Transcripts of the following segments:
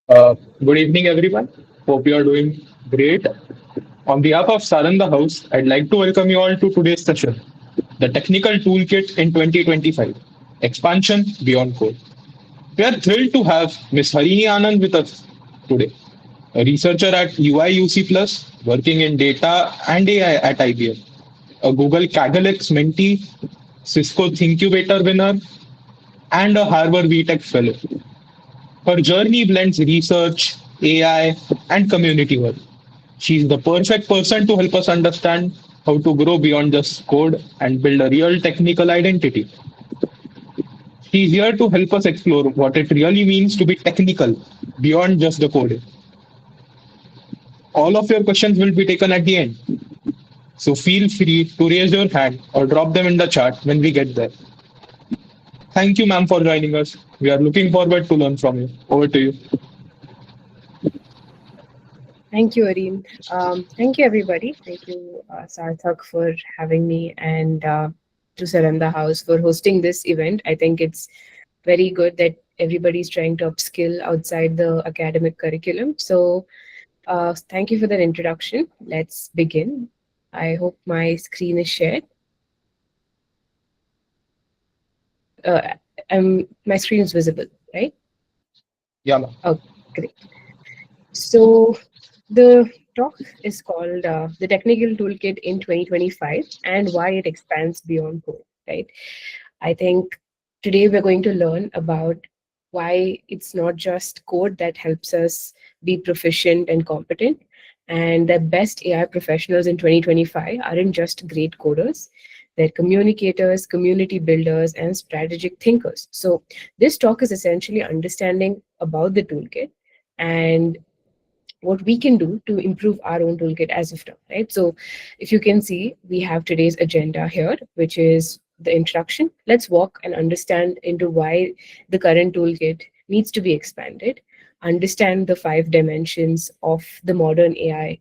Good evening, everyone. Hope you are doing great. On behalf of Saranda House, I'd like to welcome you all to today's session, the Technical Toolkit in 2025, Expansion Beyond Code. We are thrilled to have Ms. Harini Anand with us today, a researcher at UI/UC Plus, working in data and AI at IBM, a Google KaggleX Mentee, Cisco Thinkubator winner, and a Harvard VTech fellow. Her journey blends research, AI, and community work. She's the perfect person to help us understand how to grow beyond just code and build a real technical identity. She's here to help us explore what it really means to be technical beyond just the coding. All of your questions will be taken at the end, so feel free to raise your hand or drop them in the chat when we get there. Thank you, ma'am, for joining us. We are looking forward to learn from you. Over to you. Thank you, Areen. Thank you, everybody. Thank you, Sarthak, for having me, and to Saranda House for hosting this event. I think it's very good that everybody's trying to upskill outside the academic curriculum. So, thank you for that introduction. Let's begin. I hope my screen is shared. Uh, my screen is visible, right? Yeah, ma'am. Oh, great. So, the talk is called The Technical Toolkit in 2025 and Why It Expands Beyond Code, right? I think today we're going to learn about why it's not just code that helps us be proficient and competent. And the best AI professionals in 2025 aren't just great coders, they're communicators, community builders, and strategic thinkers. So, this talk is essentially understanding about the toolkit and what we can do to improve our own toolkit as of now, right? So if you can see, we have today's agenda here, which is the introduction. Let's walk and understand into why the current toolkit needs to be expanded, understand the 5 dimensions of the modern AI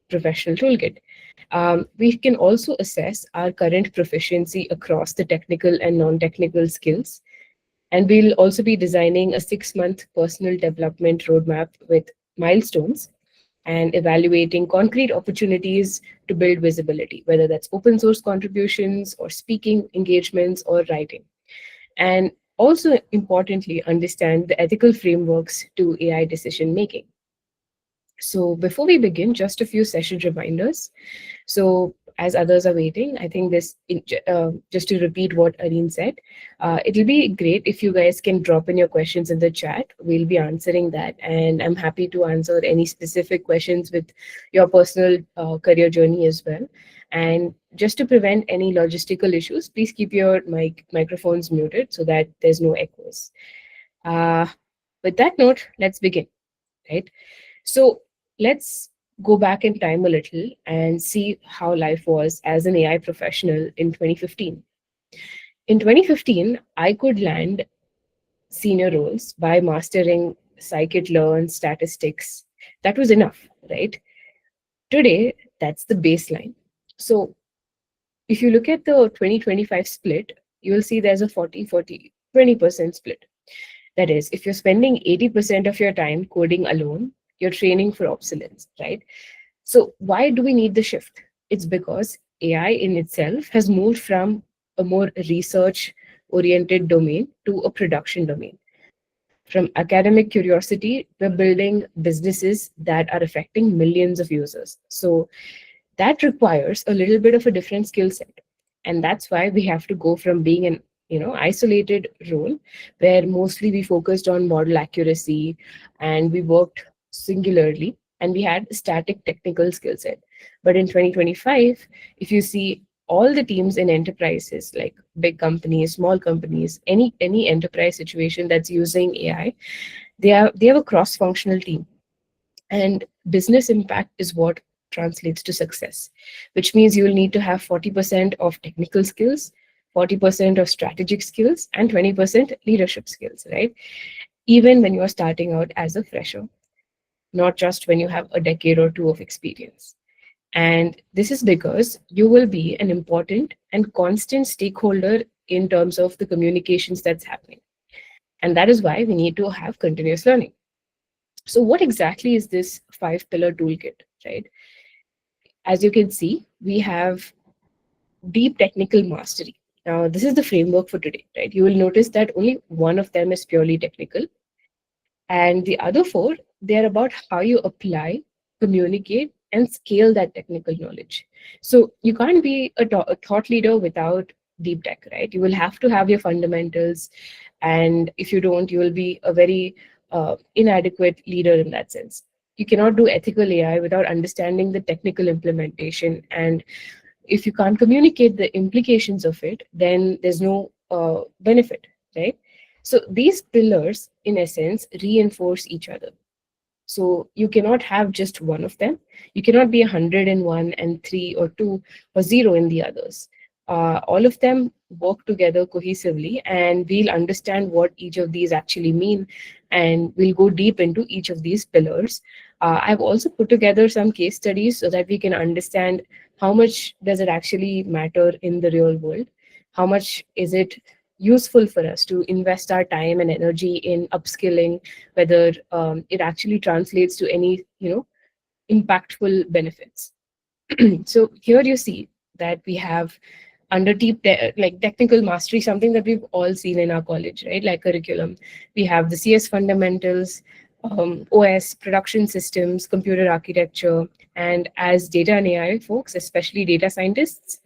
professional toolkit. We can also assess our current proficiency across the technical and non-technical skills, and we'll also be designing a 6-month personal development roadmap with milestones and evaluating concrete opportunities to build visibility, whether that's open source contributions or speaking engagements or writing. And also importantly, understand the ethical frameworks to AI decision making. So before we begin, just a few session reminders. So as others are waiting, I think just to repeat what Areen said, it'll be great if you guys can drop in your questions in the chat. We'll be answering that, and I'm happy to answer any specific questions with your personal career journey as well. And just to prevent any logistical issues, please keep your microphones muted so that there's no echoes. Uh, with that note, let's begin, right? So let's go back in time a little and see how life was as an AI professional in 2015. In 2015, I could land senior roles by mastering scikit-learn statistics. That was enough, right? Today, that's the baseline. So if you look at the 2025 split, you will see there's a 40-40, 20% split. That is, if you're spending 80% of your time coding alone, you're training for obsolescence, right? So why do we need the shift? It's because AI in itself has moved from a more research oriented domain to a production domain. From academic curiosity, we're building businesses that are affecting millions of users. So that requires a little bit of a different skill set. And that's why we have to go from being an isolated role where mostly we focused on model accuracy and we worked singularly and we had a static technical skill set. But in 2025, if you see all the teams in enterprises like big companies, small companies, any enterprise situation that's using AI, they have a cross-functional team, and business impact is what translates to success, which means you will need to have 40% of technical skills, 40% of strategic skills, and 20% leadership skills, right? Even when you're starting out as a fresher, not just when you have a decade or two of experience. And this is because you will be an important and constant stakeholder in terms of the communications that's happening. And that is why we need to have continuous learning. So what exactly is this 5 pillar toolkit, right? As you can see, we have deep technical mastery. Now, this is the framework for today, right? You will notice that only one of them is purely technical, and the other four, they're about how you apply, communicate, and scale that technical knowledge. So you can't be a thought leader without deep tech, right? You will have to have your fundamentals, and if you don't, you will be a very inadequate leader in that sense. You cannot do ethical AI without understanding the technical implementation, and if you can't communicate the implications of it, then there's no benefit, right? So these pillars, in essence, reinforce each other. So you cannot have just one of them. You cannot be 101 and three or two or zero in the others. All of them work together cohesively, and we'll understand what each of these actually mean, and we'll go deep into each of these pillars. I've also put together some case studies so that we can understand how much does it actually matter in the real world, how much is it useful for us to invest our time and energy in upskilling, whether it actually translates to any impactful benefits. So here you see that we have under like technical mastery, something that we've all seen in our college, right? Like curriculum, we have the CS fundamentals, OS, production systems, computer architecture, and as data and AI folks, especially data scientists,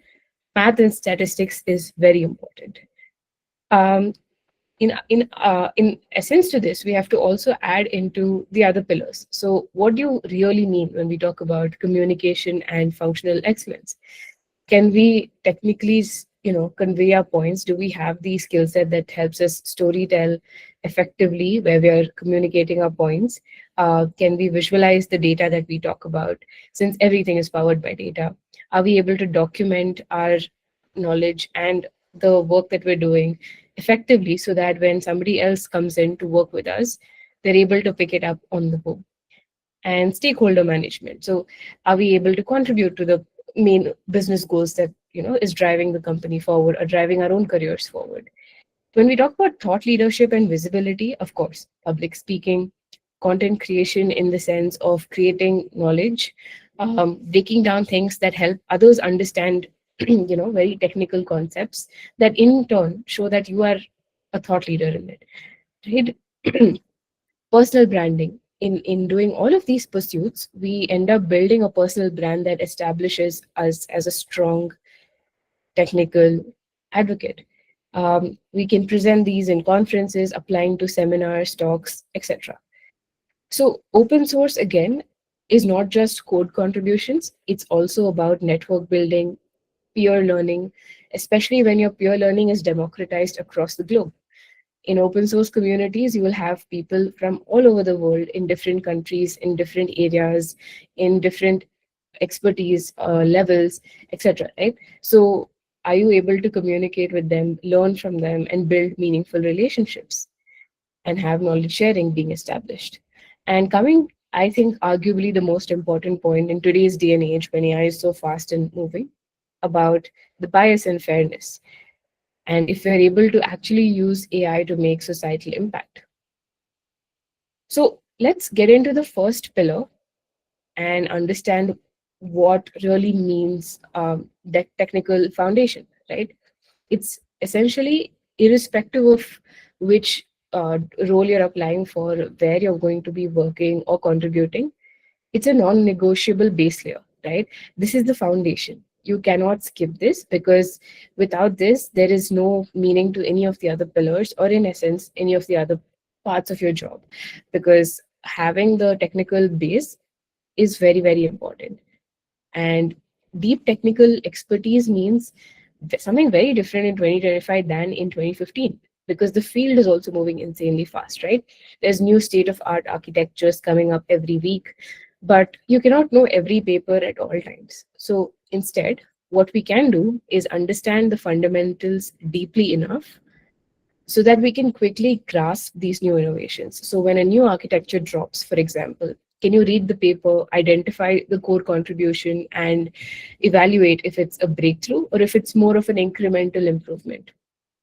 math and statistics is very important. Um, in essence to this, we have to also add into the other pillars. So what do you really mean when we talk about communication and functional excellence? Can we technically convey our points? Do we have the skill set that helps us story tell effectively where we are communicating our points? Can we visualize the data that we talk about, since everything is powered by data? Are we able to document our knowledge and the work that we're doing effectively, so that when somebody else comes in to work with us, they're able to pick it up on the go? And stakeholder management. So are we able to contribute to the main business goals that is driving the company forward or driving our own careers forward? When we talk about thought leadership and visibility, of course, public speaking, content creation in the sense of creating knowledge, breaking down things that help others understand very technical concepts that in turn show that you are a thought leader in it, right? Personal branding. In doing all of these pursuits, we end up building a personal brand that establishes us as a strong technical advocate. We can present these in conferences, applying to seminars, talks, etc. So open source again is not just code contributions, it's also about network building, peer learning, especially when your peer learning is democratized across the globe. In open source communities, you will have people from all over the world, in different countries, in different areas, in different expertise levels, etc. Right? So, are you able to communicate with them, learn from them, and build meaningful relationships, and have knowledge sharing being established? And coming, I think, arguably the most important point in today's day and age when AI is so fast and moving, about the bias and fairness, and if we're able to actually use AI to make societal impact. So let's get into the first pillar and understand what really means that technical foundation, right? It's essentially irrespective of which role you're applying for, where you're going to be working or contributing, it's a non-negotiable base layer, right? This is the foundation. You cannot skip this, because without this, there is no meaning to any of the other pillars, or in essence, any of the other parts of your job. Because having the technical base is very, very important. And deep technical expertise means something very different in 2025 than in 2015, because the field is also moving insanely fast, right? There's new state of art architectures coming up every week, but you cannot know every paper at all times. So instead, what we can do is understand the fundamentals deeply enough so that we can quickly grasp these new innovations. So when a new architecture drops, for example, can you read the paper, identify the core contribution, and evaluate if it's a breakthrough or if it's more of an incremental improvement,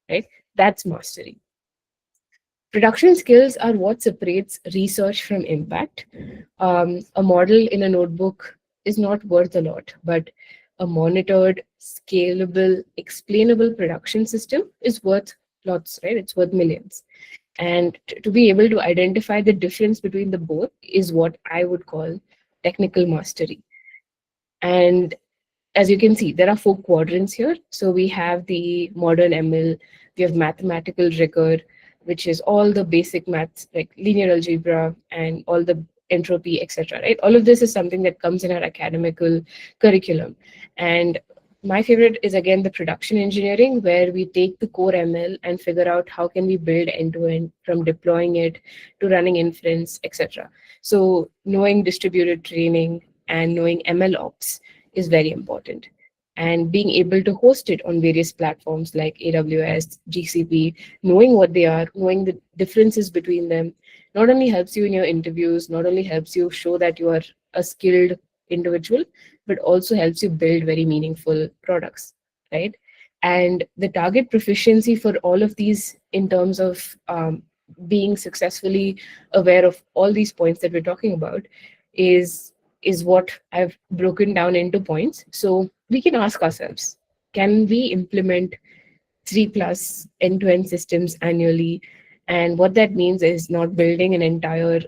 right? That's mastery. Production skills are what separates research from impact. A model in a notebook is not worth a lot, but a monitored, scalable, explainable production system is worth lots, right? It's worth millions. And to be able to identify the difference between the both is what I would call technical mastery. And as you can see, there are four quadrants here. So we have the modern ML, we have mathematical rigor, which is all the basic maths like linear algebra and all the entropy, etc. Right? All of this is something that comes in our academical curriculum. And my favorite is again the production engineering, where we take the core ML and figure out how can we build end to end from deploying it to running inference, etc. So knowing distributed training and knowing ML ops is very important. And being able to host it on various platforms like AWS, GCP, knowing what they are, knowing the differences between them, not only helps you in your interviews, not only helps you show that you are a skilled individual, but also helps you build very meaningful products, right? And the target proficiency for all of these in terms of being successfully aware of all these points that we're talking about is is what I've broken down into points. So we can ask ourselves, can we implement 3+ end-to-end systems annually? And what that means is not building an entire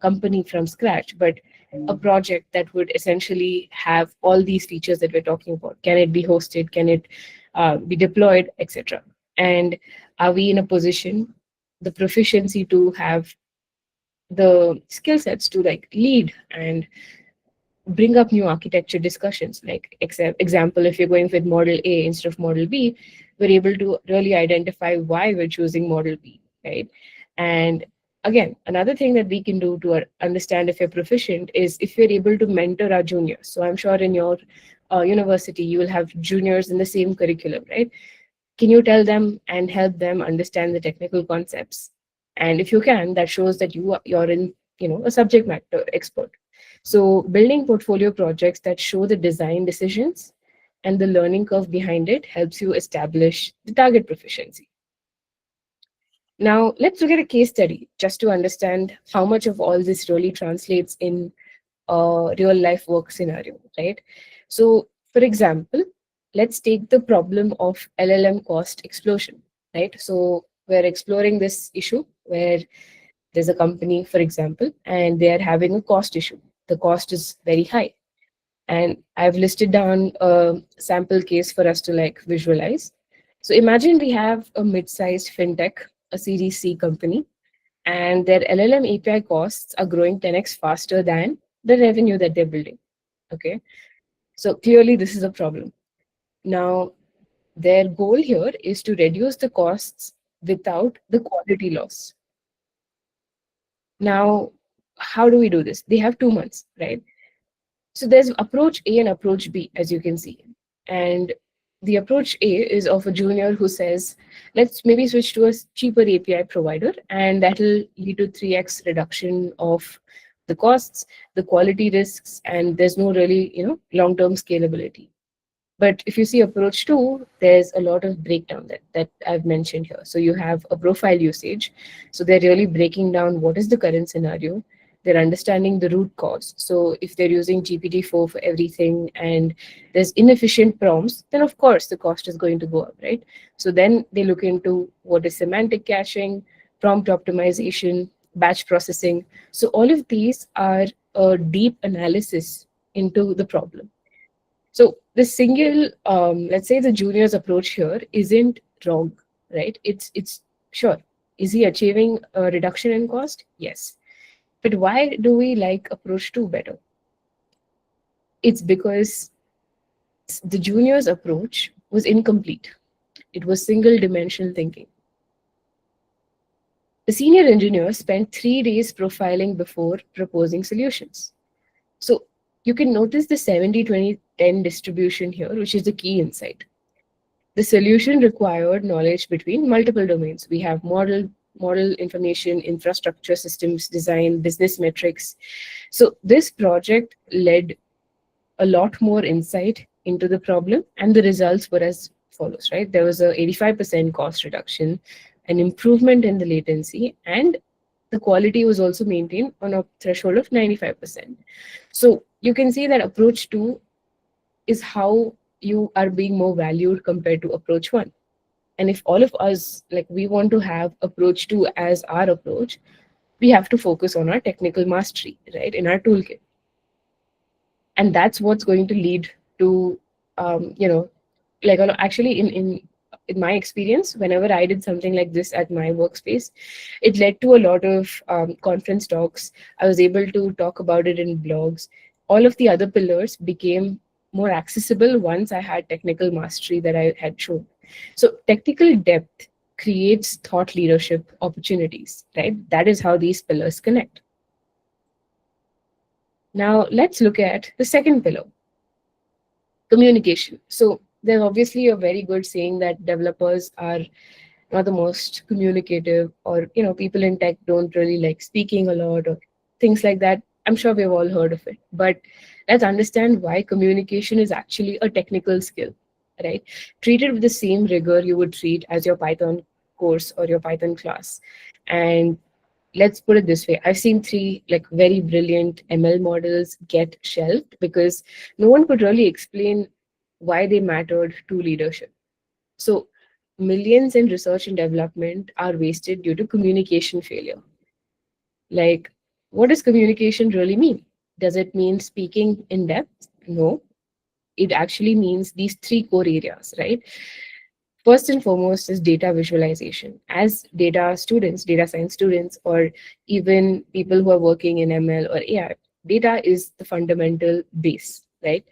company from scratch, but a project that would essentially have all these features that we're talking about. Can it be hosted? Can it be deployed, etc.? And are we in a position, the proficiency to have the skill sets to like lead and bring up new architecture discussions. Like example, if you're going with model A instead of model B, we're able to really identify why we're choosing model B, right? And again, another thing that we can do to understand if you're proficient is if you're able to mentor our juniors. So I'm sure in your university you will have juniors in the same curriculum, right? Can you tell them and help them understand the technical concepts? And if you can, that shows that you're in, a subject matter expert. So building portfolio projects that show the design decisions and the learning curve behind it helps you establish the target proficiency. Now, let's look at a case study just to understand how much of all this really translates in a real life work scenario, right? So, for example, let's take the problem of LLM cost explosion, right? So, we're exploring this issue where there's a company, for example, and they are having a cost issue. The cost is very high. And I've listed down a sample case for us to like visualize. So imagine we have a mid-sized fintech, a Series C company, and their LLM API costs are growing 10x faster than the revenue that they're building. Okay. So clearly this is a problem. Now, their goal here is to reduce the costs without the quality loss. Now, how do we do this? They have 2 months, right? So there's approach A and approach B, as you can see. And the approach A is of a junior who says, let's maybe switch to a cheaper API provider, and that'll lead to 3x reduction of the costs, the quality risks, and there's no really, long-term scalability. But if you see approach two, there's a lot of breakdown that I've mentioned here. So you have a profile usage. So they're really breaking down what is the current scenario. They're understanding the root cause. So if they're using GPT-4 for everything and there's inefficient prompts, then of course the cost is going to go up, right? So then they look into what is semantic caching, prompt optimization, batch processing. So all of these are a deep analysis into the problem. So the single, let's say the junior's approach here isn't wrong, right? It's sure. Is he achieving a reduction in cost? Yes. But why do we like approach two better? It's because the junior's approach was incomplete. It was single dimensional thinking. The senior engineer spent 3 days profiling before proposing solutions. So you can notice the 70-20-10 distribution here, which is the key insight. The solution required knowledge between multiple domains. We have model information, infrastructure, systems design, business metrics. So this project led a lot more insight into the problem, and the results were as follows, right? There was a 85% cost reduction, an improvement in the latency, and the quality was also maintained on a threshold of 95%. So you can see that approach 2 is how you are being more valued compared to approach 1. And if all of us, like, we want to have approach 2 as our approach, we have to focus on our technical mastery, right, in our toolkit. And that's what's going to lead to, like, actually, in my experience, whenever I did something like this at my workspace, it led to a lot of conference talks. I was able to talk about it in blogs. All of the other pillars became more accessible once I had technical mastery that I had shown. So technical depth creates thought leadership opportunities, right? That is how these pillars connect. Now let's look at the second pillar, communication. So there's obviously a very good saying that developers are not the most communicative, or people in tech don't really like speaking a lot, or things like that. I'm sure we've all heard of it, but let's understand why communication is actually a technical skill, right? Treat it with the same rigor you would treat as your Python course or your Python class. And let's put it this way, I've seen three like very brilliant ML models get shelved because no one could really explain why they mattered to leadership. So millions in research and development are wasted due to communication failure. Like, what does communication really mean? Does it mean speaking in depth? No, it actually means these three core areas, right? First and foremost is data visualization. As data students, data science students, or even people who are working in ML or AI, data is the fundamental base, right?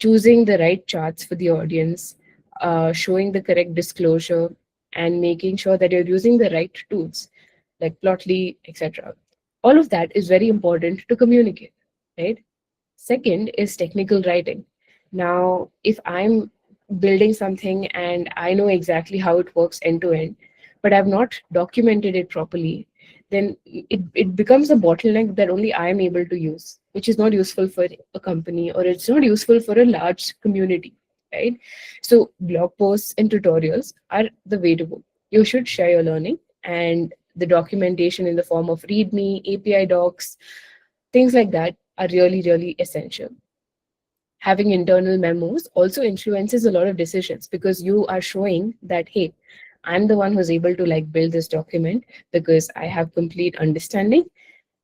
Choosing the right charts for the audience, showing the correct disclosure, and making sure that you're using the right tools like Plotly, etc. All of that is very important to communicate, right? Second is technical writing. Now, if I'm building something and I know exactly how it works end to end, but I've not documented it properly, then it becomes a bottleneck that only I am able to use, which is not useful for a company, or it's not useful for a large community, right? So, blog posts and tutorials are the way to go. You should share your learning, and the documentation in the form of README, API docs, things like that are really, really essential. Having internal memos also influences a lot of decisions because you are showing that, hey, I'm the one who's able to like build this document because I have complete understanding.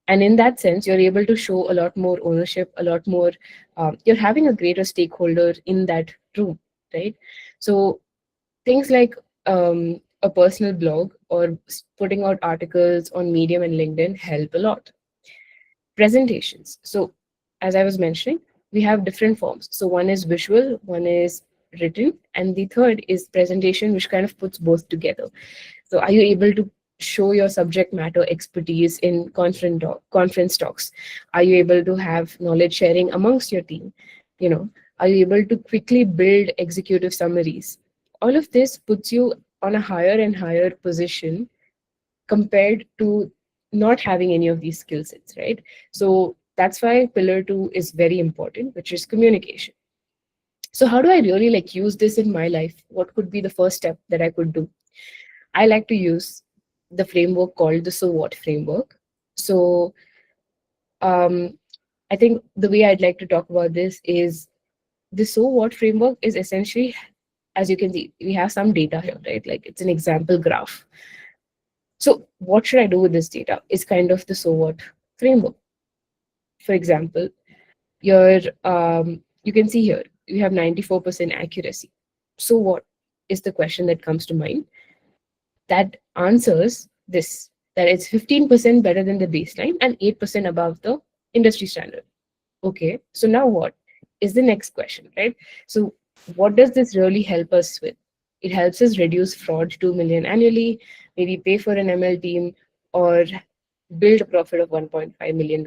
And in that sense, you're able to show a lot more ownership, a lot more, you're having a greater stakeholder in that room, right? So things like a personal blog or putting out articles on Medium and LinkedIn help a lot. Presentations. So, as I was mentioning, we have different forms. So, one is visual, one is written, and the third is presentation, which kind of puts both together. So, are you able to show your subject matter expertise in conference talks? Are you able to have knowledge sharing amongst your team? You know, are you able to quickly build executive summaries? All of this puts you on a higher and higher position compared to not having any of these skill sets, right? So that's why pillar 2 is very important, which is communication. So how do I really like use this in my life? What could be the first step that I could do? I like to use the framework called the so what framework. So um, I think the way I'd like to talk about this is the so what framework is essentially, as you can see, we have some data here, right? Like it's an example graph. So what should I do with this data is kind of the so what framework. For example, your you can see here you have 94% accuracy. So what is the question that comes to mind? That answers this, that it's 15% better than the baseline and 8% above the industry standard. Okay, so now what is the next question, right? So what does this really help us with? It helps us reduce fraud 2 million annually, maybe pay for an ML team, or build a profit of $1.5 million.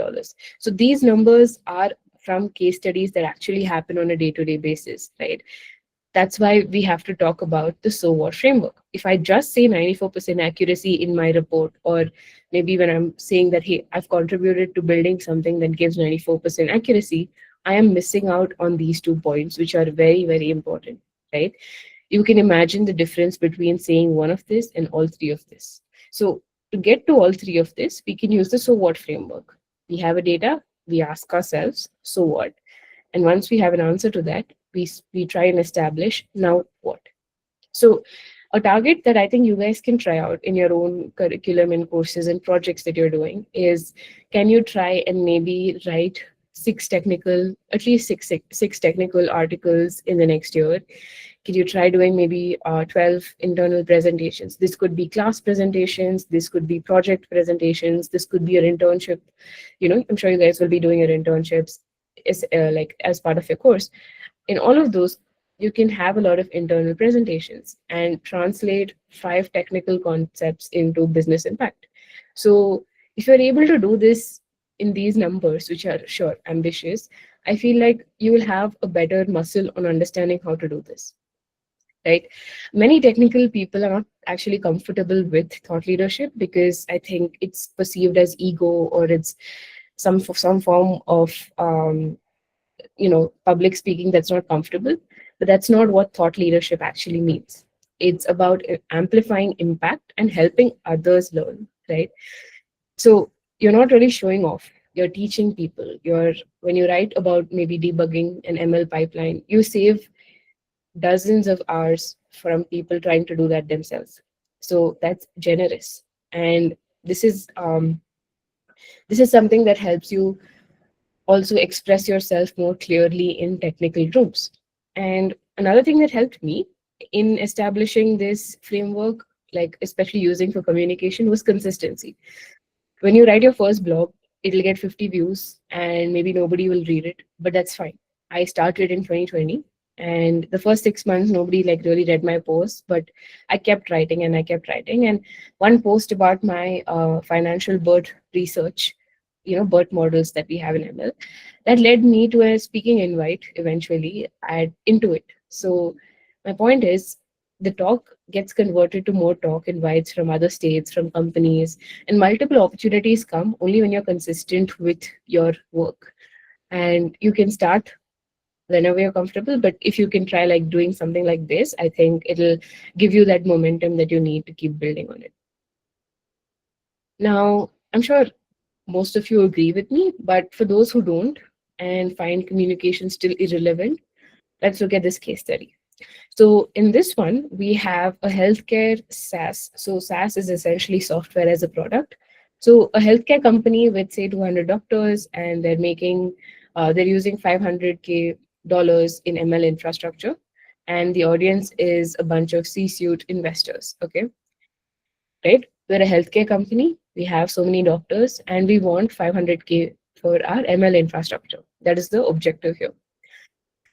So these numbers are from case studies that actually happen on a day-to-day basis, right? That's why we have to talk about the so what framework. If I just say 94% accuracy in my report, or maybe when I'm saying that, hey, I've contributed to building something that gives 94% accuracy, I am missing out on these 2 points, which are very, very important, right? You can imagine the difference between saying one of this and all three of this. So to get to all three of this, we can use the so what framework. We have a data, we ask ourselves, so what? And once we have an answer to that, we try and establish now what. So a target that I think you guys can try out in your own curriculum and courses and projects that you're doing is, can you try and maybe write at least six technical articles in the next year? Can you try doing maybe 12 internal presentations? This could be class presentations, this could be project presentations, this could be your internship. I'm sure you guys will be doing your internships as part of your course. In all of those, you can have a lot of internal presentations and translate 5 technical concepts into business impact. So if you're able to do this in these numbers, which are sure ambitious, I feel like you will have a better muscle on understanding how to do this. Right? Many technical people are not actually comfortable with thought leadership because I think it's perceived as ego, or it's some form of public speaking that's not comfortable. But that's not what thought leadership actually means. It's about amplifying impact and helping others learn, right? So you're not really showing off, you're teaching people. When you write about maybe debugging an ML pipeline, you save dozens of hours from people trying to do that themselves. So that's generous. And this is something that helps you also express yourself more clearly in technical groups. And another thing that helped me in establishing this framework, like especially using for communication, was consistency. When you write your first blog, it'll get 50 views and maybe nobody will read it, but that's fine. I started in 2020, and the first 6 months nobody like really read my posts, but I kept writing and I kept writing. And one post about my financial BERT research, BERT models that we have in ML, that led me to a speaking invite eventually into it. So my point is, the talk gets converted to more talk invites from other states, from companies, and multiple opportunities come only when you're consistent with your work. And you can start whenever you're comfortable, but if you can try like doing something like this, I think it'll give you that momentum that you need to keep building on it. Now, I'm sure most of you agree with me, but for those who don't and find communication still irrelevant, let's look at this case study. So in this one, we have a healthcare SaaS. So SaaS is essentially software as a product. So a healthcare company with say 200 doctors, and they're using $500K in ML infrastructure, and the audience is a bunch of C-suite investors. Okay, right? We're a healthcare company. We have so many doctors, and we want 500K for our ML infrastructure. That is the objective here.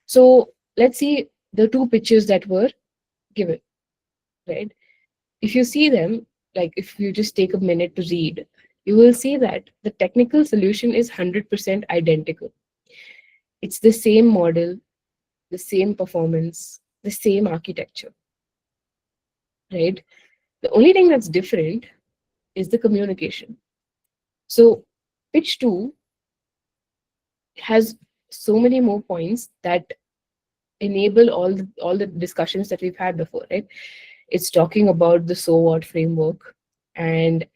So let's see the two pitches that were given, right? If you see them, like if you just take a minute to read, you will see that the technical solution is 100% identical. It's the same model, the same performance, the same architecture, right? The only thing that's different is the communication. So pitch 2 has so many more points that enable all the discussions that we've had before, right? It's talking about the so what framework, and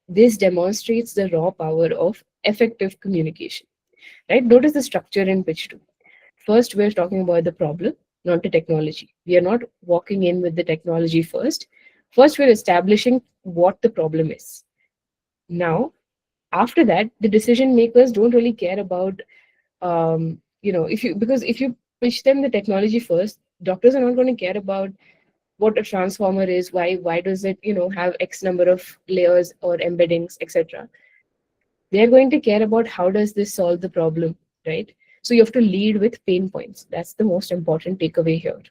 this demonstrates the raw power of effective communication, right? Notice the structure in pitch 2. First, we're talking about the problem, not the technology. We are not walking in with the technology first. First, we're establishing what the problem is. Now, after that, the decision makers don't really care about, if you pitch them the technology first, doctors are not going to care about what a transformer is, why does it have X number of layers or embeddings, etc. They're going to care about how does this solve the problem, right? So you have to lead with pain points. That's the most important takeaway here.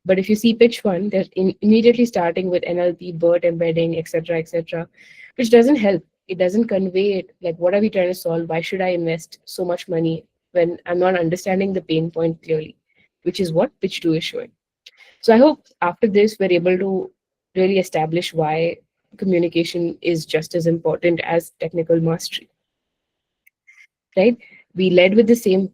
But if you see pitch 1, they're immediately starting with NLP, BERT embedding, etc., which doesn't help. It doesn't convey it, like what are we trying to solve? Why should I invest so much money when I'm not understanding the pain point clearly, which is what pitch 2 is showing. So I hope after this, we're able to really establish why communication is just as important as technical mastery, right? We led with the same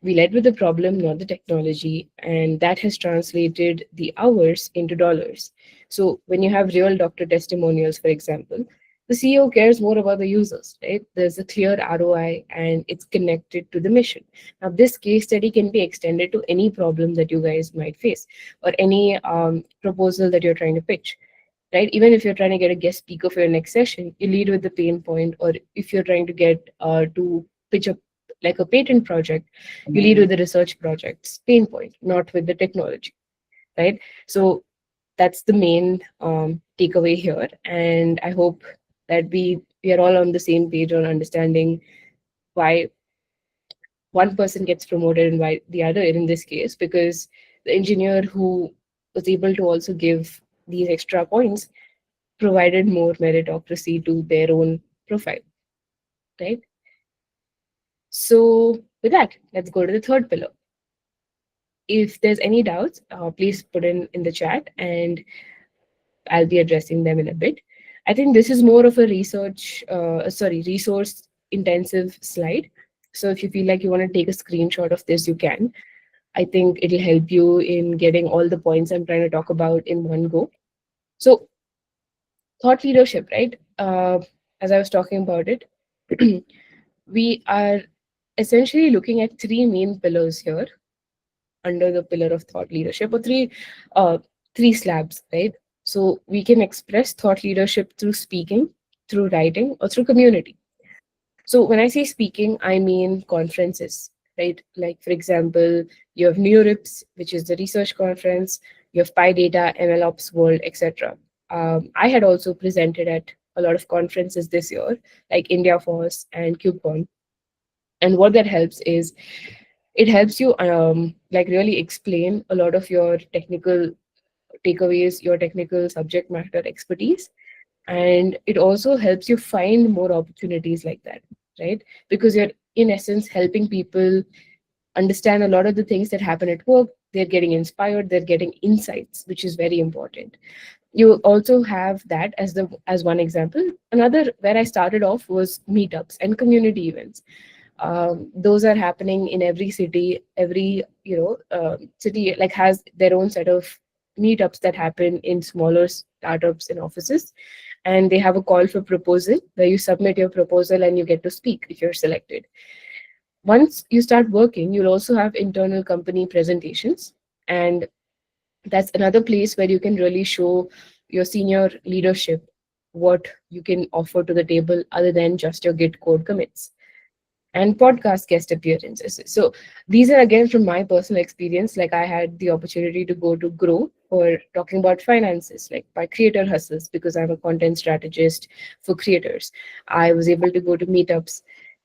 We led with the problem, not the technology, and that has translated the hours into dollars. So when you have real doctor testimonials, for example, the CEO cares more about the users, right? There's a clear ROI and it's connected to the mission. Now, this case study can be extended to any problem that you guys might face or any proposal that you're trying to pitch, right? Even if you're trying to get a guest speaker for your next session, you lead with the pain point, or if you're trying to get to pitch a like a patent project, you lead with the research project's pain point, not with the technology, right? So that's the main takeaway here, and I hope that we are all on the same page on understanding why one person gets promoted and why the other in this case, because the engineer who was able to also give these extra points provided more meritocracy to their own profile, right? So, with that, let's go to the third pillar. If there's any doubts, please put in the chat, and I'll be addressing them in a bit. I think this is more of a resource intensive slide. So if you feel like you want to take a screenshot of this, you can. I think it'll help you in getting all the points I'm trying to talk about in one go. So thought leadership, right? As I was talking about it, we are essentially looking at three main pillars here under the pillar of thought leadership, or uh, three slabs, right? So we can express thought leadership through speaking, through writing, or through community. So when I say speaking, I mean conferences, right? Like for example, you have NeoRIPS, which is the research conference, you have PyData, MLOps World, etc. I had also presented at a lot of conferences this year, like India Force and KubeCon. And what that helps is it helps you like really explain a lot of your technical takeaways, your technical subject matter expertise, and it also helps you find more opportunities like that, right? Because you're in essence helping people understand a lot of the things that happen at work. They're getting inspired, they're getting insights, which is very important. You also have that as one example. Another where I started off was meetups and community events. Those are happening in every city. Every city like has their own set of meetups that happen in smaller startups and offices, and they have a call for proposal where you submit your proposal and you get to speak if you're selected. Once you start working, you'll also have internal company presentations, and that's another place where you can really show your senior leadership what you can offer to the table other than just your git code commits. And podcast guest appearances. So these are again from my personal experience. Like I had the opportunity to go to Grow for talking about finances, like by creator hustles, because I'm a content strategist for creators. I was able to go to meetups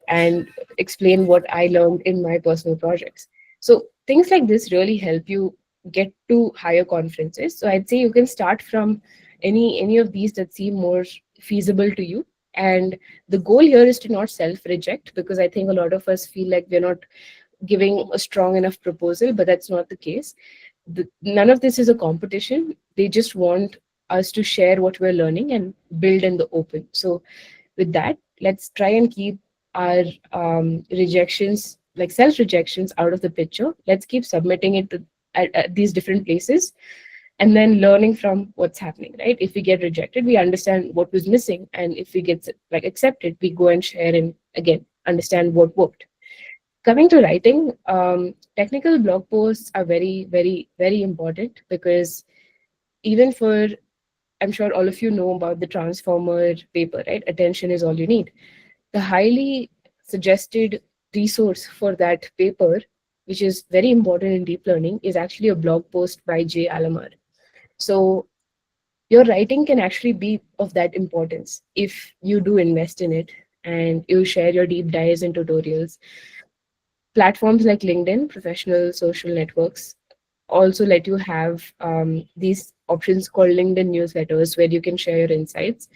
and explain what I learned in my personal projects. So things like this really help you get to higher conferences. So I'd say you can start from any of these that seem more feasible to you. And the goal here is to not self reject, because I think a lot of us feel like we're not giving a strong enough proposal, but that's not the case. None of this is a competition. They just want us to share what we're learning and build in the open. So with that, let's try and keep our rejections, like self rejections, out of the picture. Let's keep submitting it at these different places, and then learning from what's happening, right? If we get rejected, we understand what was missing, and if we get like accepted, we go and share and again understand what worked. Coming to writing, technical blog posts are very, very, very important, because even for, I'm sure all of you know about the transformer paper, right? Attention is all you need. The highly suggested resource for that paper, which is very important in deep learning, is actually a blog post by Jay Alamar. So your writing can actually be of that importance if you do invest in it and you share your deep dives and tutorials. Platforms like LinkedIn, professional social networks, also let you have these options called LinkedIn newsletters where you can share your insights.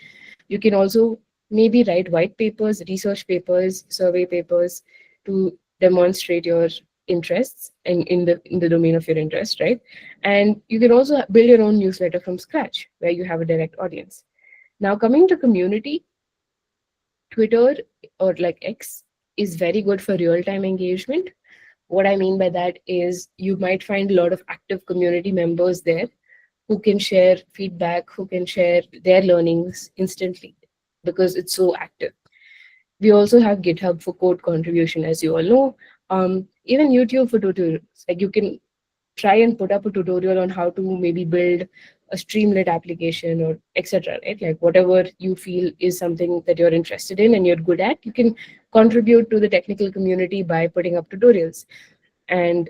You can also maybe write white papers, research papers, survey papers to demonstrate your interests in the domain of your interest, right? And you can also build your own newsletter from scratch where you have a direct audience. Now, coming to community, Twitter or like X is very good for real time engagement. What I mean by that is you might find a lot of active community members there who can share feedback, who can share their learnings instantly because it's so active. We also have GitHub for code contribution, as you all know. Even YouTube for tutorials. Like you can try and put up a tutorial on how to maybe build a Streamlit application or etc. Right? Like whatever you feel is something that you're interested in and you're good at, you can contribute to the technical community by putting up tutorials and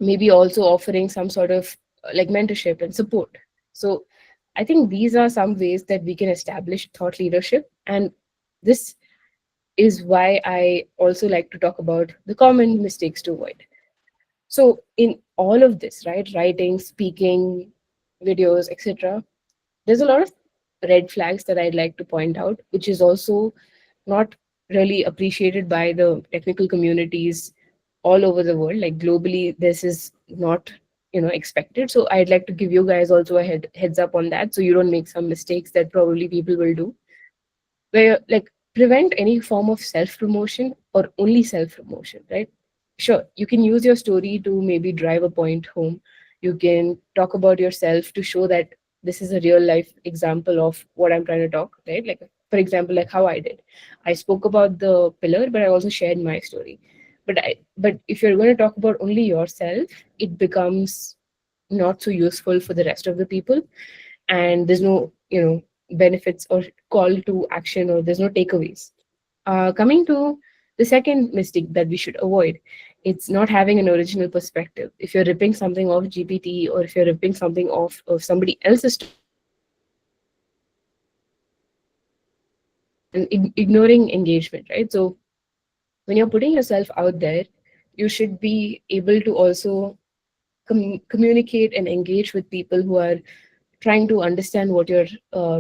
maybe also offering some sort of like mentorship and support. So I think these are some ways that we can establish thought leadership, and this is why I also like to talk about the common mistakes to avoid. So in all of this, right, writing, speaking, videos, etc., there's a lot of red flags that I'd like to point out, which is also not really appreciated by the technical communities all over the world. Like globally, this is not expected. So I'd like to give you guys also a heads up on that, so you don't make some mistakes that probably people will do, where like prevent any form of self promotion or only self promotion, right? Sure, you can use your story to maybe drive a point home. You can talk about yourself to show that this is a real life example of what I'm trying to talk, right? Like for example, like how I did, I spoke about the pillar but I also shared my story. But if you're going to talk about only yourself, it becomes not so useful for the rest of the people, and there's no benefits or call to action, or there's no takeaways. Coming to the second mistake that we should avoid, it's not having an original perspective. If you're ripping something off GPT, or if you're ripping something off of somebody else's story, and ignoring engagement, right? So when you're putting yourself out there, you should be able to also communicate and engage with people who are trying to understand what you're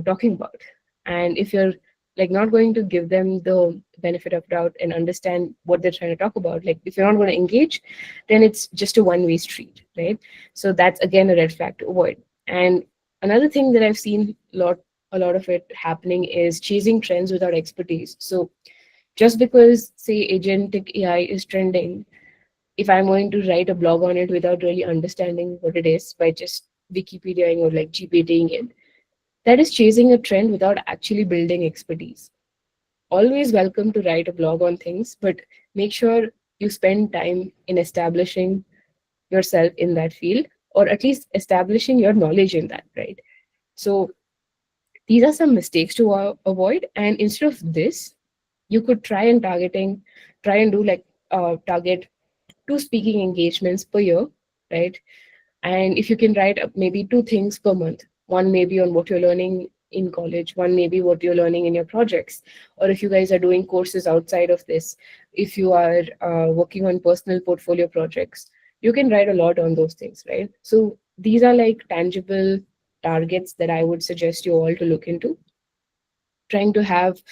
talking about. And if you're like not going to give them the benefit of doubt and understand what they're trying to talk about, like if you're not going to engage, then it's just a one-way street, right? So that's again a red flag to avoid. And another thing that I've seen a lot of it happening is chasing trends without expertise. So just because say agentic AI is trending, if I'm going to write a blog on it without really understanding what it is by just Wikipediaing or like GPTing it, that is chasing a trend without actually building expertise. Always welcome to write a blog on things, but make sure you spend time in establishing yourself in that field, or at least establishing your knowledge in that, right? So these are some mistakes to avoid. And instead of this, you could try and do like target 2 speaking engagements per year, right? And if you can write up maybe 2 things per month, one maybe on what you're learning in college, one maybe what you're learning in your projects, or if you guys are doing courses outside of this, if you are working on personal portfolio projects, you can write a lot on those things, right? So these are like tangible targets that I would suggest you all to look into. Trying to have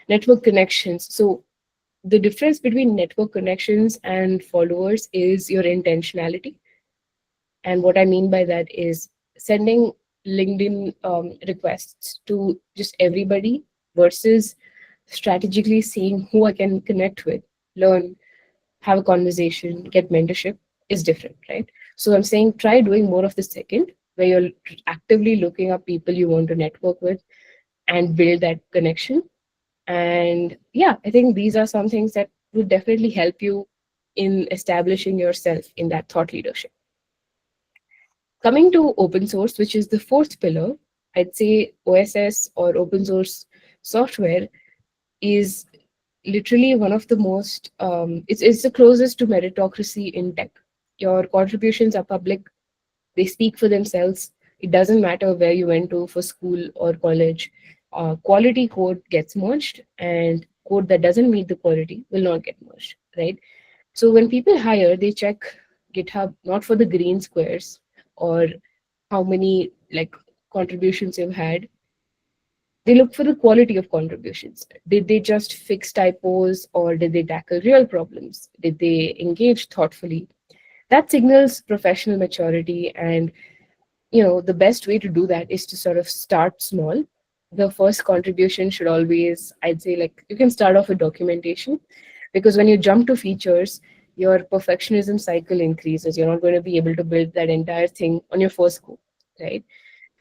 network connections. So the difference between network connections and followers is your intentionality. And what I mean by that is sending LinkedIn requests to just everybody versus strategically seeing who I can connect with, learn, have a conversation, get mentorship is different, right? So I'm saying try doing more of the second, where you're actively looking up people you want to network with and build that connection. And yeah, I think these are some things that would definitely help you in establishing yourself in that thought leadership. Coming to open source, which is the fourth pillar, I'd say OSS or open source software is literally one of the most, it's the closest to meritocracy in tech. Your contributions are public, they speak for themselves. It doesn't matter where you went to for school or college. Quality code gets merged, and code that doesn't meet the quality will not get merged, right? So when people hire, they check GitHub not for the green squares or how many like contributions you've had. They look for the quality of contributions. Did they just fix typos, or did they tackle real problems? Did they engage thoughtfully? That signals professional maturity. And the best way to do that is to sort of start small. The first contribution should always, I'd say, like you can start off with documentation, because when you jump to features, your perfectionism cycle increases. You're not going to be able to build that entire thing on your first go, right?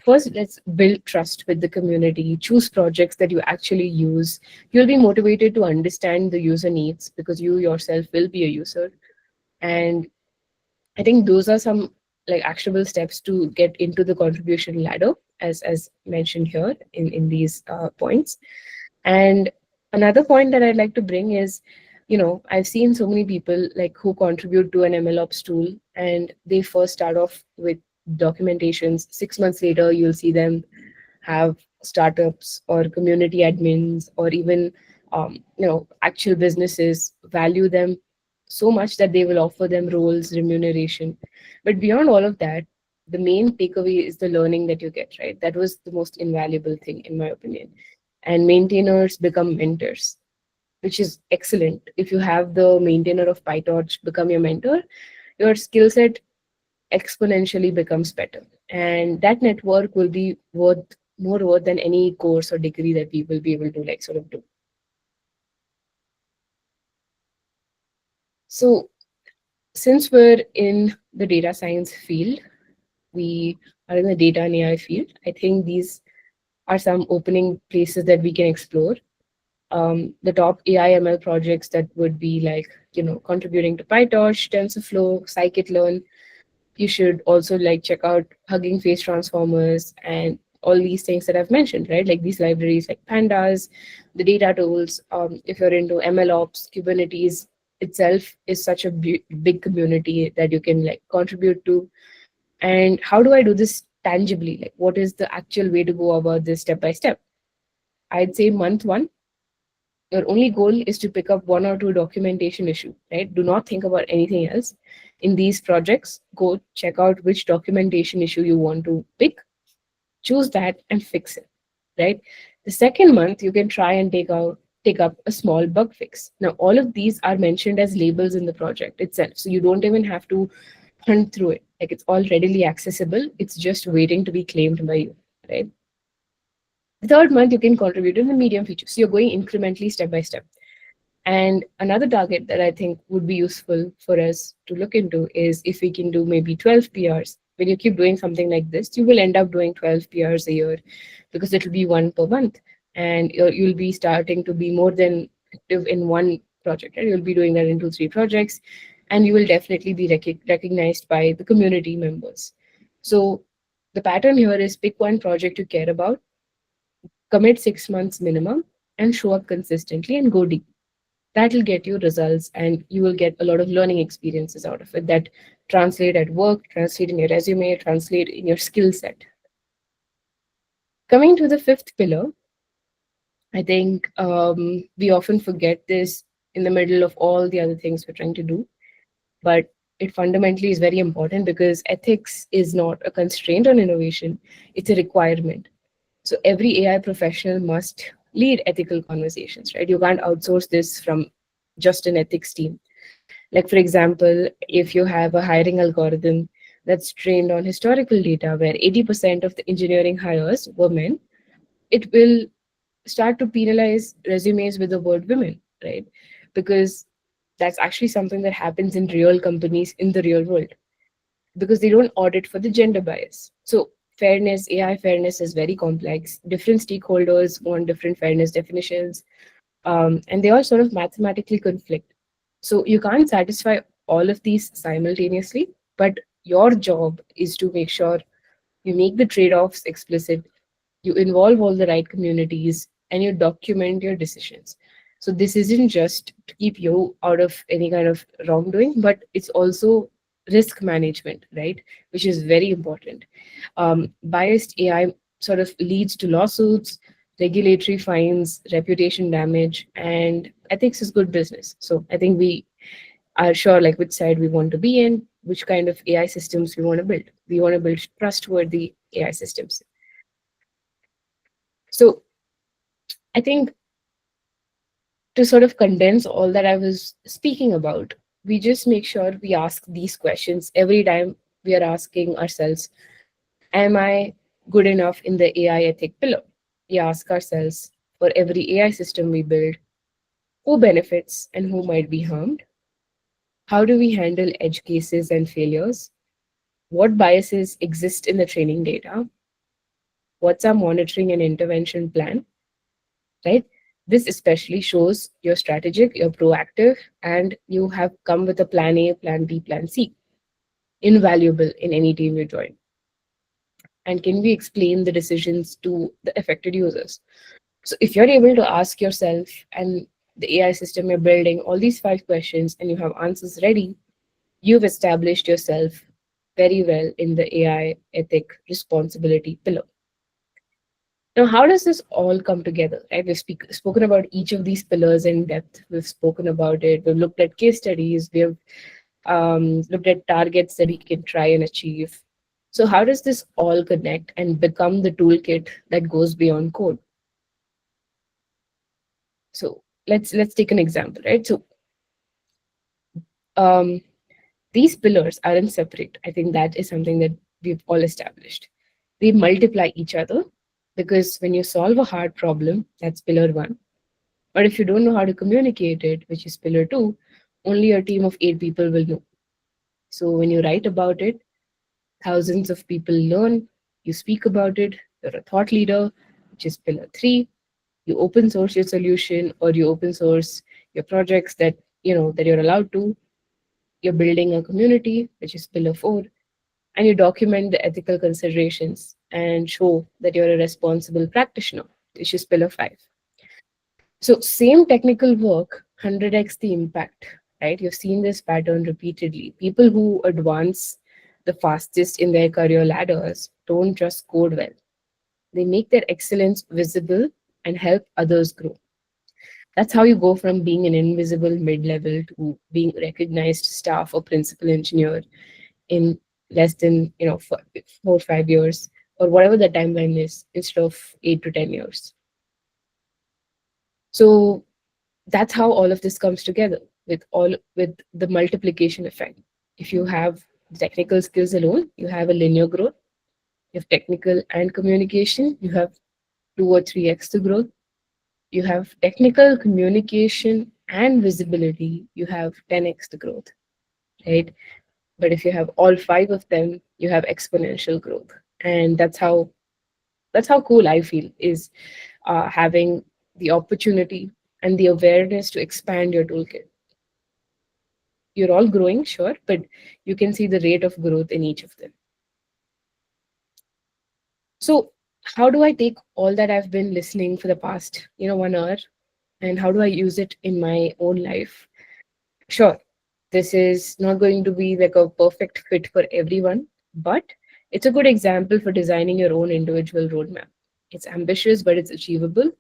First, let's build trust with the community. Choose projects that you actually use. You'll be motivated to understand the user needs because you yourself will be a user. And I think those are some like actionable steps to get into the contribution ladder, as mentioned here in these points. And another point that I'd like to bring is, I've seen so many people like who contribute to an MLOps tool, and they first start off with documentations. 6 months later, you'll see them have startups or community admins or even actual businesses value them so much that they will offer them roles, remuneration. But beyond all of that, the main takeaway is the learning that you get, right? That was the most invaluable thing in my opinion. And maintainers become mentors, which is excellent. If you have the maintainer of PyTorch become your mentor, your skill set exponentially becomes better. And that network will be more worth than any course or degree that we will be able to like sort of do. So since we're in the data science field, we are in the data and AI field, I think these are some opening places that we can explore. The top AI ML projects that would be like, contributing to PyTorch, TensorFlow, scikit-learn. You should also like check out Hugging Face Transformers and all these things that I've mentioned, right? Like these libraries like Pandas, the data tools. If you're into ML ops, Kubernetes itself is such a big community that you can like contribute to. And how do I do this tangibly? Like, what is the actual way to go about this step by step? I'd say month one, your only goal is to pick up one or two documentation issue, right? Do not think about anything else. In these projects, go check out which documentation issue you want to pick, choose that and fix it, right? The second month, you can try and take up a small bug fix. Now, all of these are mentioned as labels in the project itself. So you don't even have to hunt through it. Like it's all readily accessible. It's just waiting to be claimed by you, right? The third month, you can contribute in the medium feature. So you're going incrementally step by step. And another target that I think would be useful for us to look into is if we can do maybe 12 PRs. When you keep doing something like this, you will end up doing 12 PRs a year because it'll be one per month. And you'll be starting to be more than active in one project. And you'll be doing that in 2, 3 projects. And you will definitely be recognized by the community members. So the pattern here is pick one project you care about, commit 6 months minimum, and show up consistently and go deep. That'll get you results and you will get a lot of learning experiences out of it that translate at work, translate in your resume, translate in your skill set. Coming to the fifth pillar, I think we often forget this in the middle of all the other things we're trying to do, but it fundamentally is very important because ethics is not a constraint on innovation, it's a requirement. So every AI professional must lead ethical conversations, right? You can't outsource this from just an ethics team. Like, for example, if you have a hiring algorithm that's trained on historical data where 80% of the engineering hires were men, it will start to penalize resumes with the word women, right? Because that's actually something that happens in real companies in the real world because they don't audit for the gender bias. So fairness, AI fairness is very complex. Different stakeholders want different fairness definitions, and they all sort of mathematically conflict. So you can't satisfy all of these simultaneously, but your job is to make sure you make the trade-offs explicit, you involve all the right communities, and you document your decisions. So this isn't just to keep you out of any kind of wrongdoing, but it's also risk management, right? Which is very important. Biased AI sort of leads to lawsuits, regulatory fines, reputation damage, and ethics is good business. So I think we are sure like which side we want to be in, which kind of AI systems we want to build. We want to build trustworthy AI systems. So I think to sort of condense all that I was speaking about, we just make sure we ask these questions every time we are asking ourselves, am I good enough in the AI ethic pillar? We ask ourselves for every AI system we build, who benefits and who might be harmed? How do we handle edge cases and failures? What biases exist in the training data? What's our monitoring and intervention plan? Right? This especially shows you're strategic, you're proactive, and you have come with a plan A, plan B, plan C. Invaluable in any team you join. And can we explain the decisions to the affected users? So if you're able to ask yourself and the AI system you're building all these 5 questions and you have answers ready, you've established yourself very well in the AI ethic responsibility pillar. Now, how does this all come together? Right? Spoken about each of these pillars in depth. We've spoken about it. We've looked at case studies. We've looked at targets that we can try and achieve. So, how does this all connect and become the toolkit that goes beyond code? So, let's take an example, right? So, um, these pillars aren't separate. I think that is something that we've all established. They multiply each other because when you solve a hard problem, that's pillar one. But if you don't know how to communicate it, which is pillar two, only a team of 8 people will know. So when you write about it, thousands of people learn. You speak about it, you're a thought leader, which is pillar three. You open source your solution or you open source your projects that that you're allowed to. You're building a community, which is pillar four, and you document the ethical considerations and show that you're a responsible practitioner, which is pillar five. So, same technical work, 100x the impact, right? You've seen this pattern repeatedly. People who advance the fastest in their career ladders don't just code well, they make their excellence visible and help others grow. That's how you go from being an invisible mid level to being recognized staff or principal engineer in less than 4 or 5 years or whatever the timeline is instead of 8 to 10 years. So that's how all of this comes together with the multiplication effect. If you have technical skills alone, you have a linear growth. You have technical and communication, you have 2 or 3x the growth. You have technical communication and visibility, you have 10x the growth, right? But if you have all 5 of them, you have exponential growth. And that's how cool I feel is having the opportunity and the awareness to expand your toolkit. You're all growing, sure, but you can see the rate of growth in each of them. So how do I take all that I've been listening for the past 1 hour, and how do I use it in my own life? Sure, this is not going to be like a perfect fit for everyone, but it's a good example for designing your own individual roadmap. It's ambitious, but it's achievable.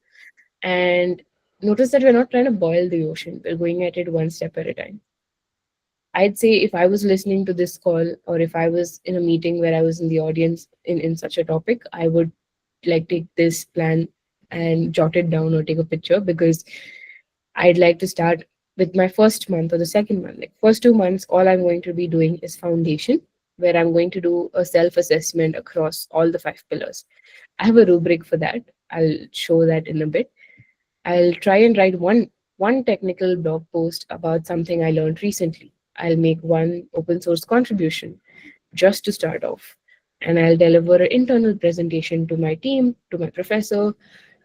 And notice that we're not trying to boil the ocean, we're going at it one step at a time. I'd say if I was listening to this call or if I was in a meeting where I was in the audience in such a topic, I would like take this plan and jot it down or take a picture because I'd like to start with my first month or the second month. Like first 2 months, all I'm going to be doing is foundation, where I'm going to do a self-assessment across all the 5 pillars. I have a rubric for that. I'll show that in a bit. I'll try and write one technical blog post about something I learned recently. I'll make one open source contribution just to start off. And I'll deliver an internal presentation to my team, to my professor,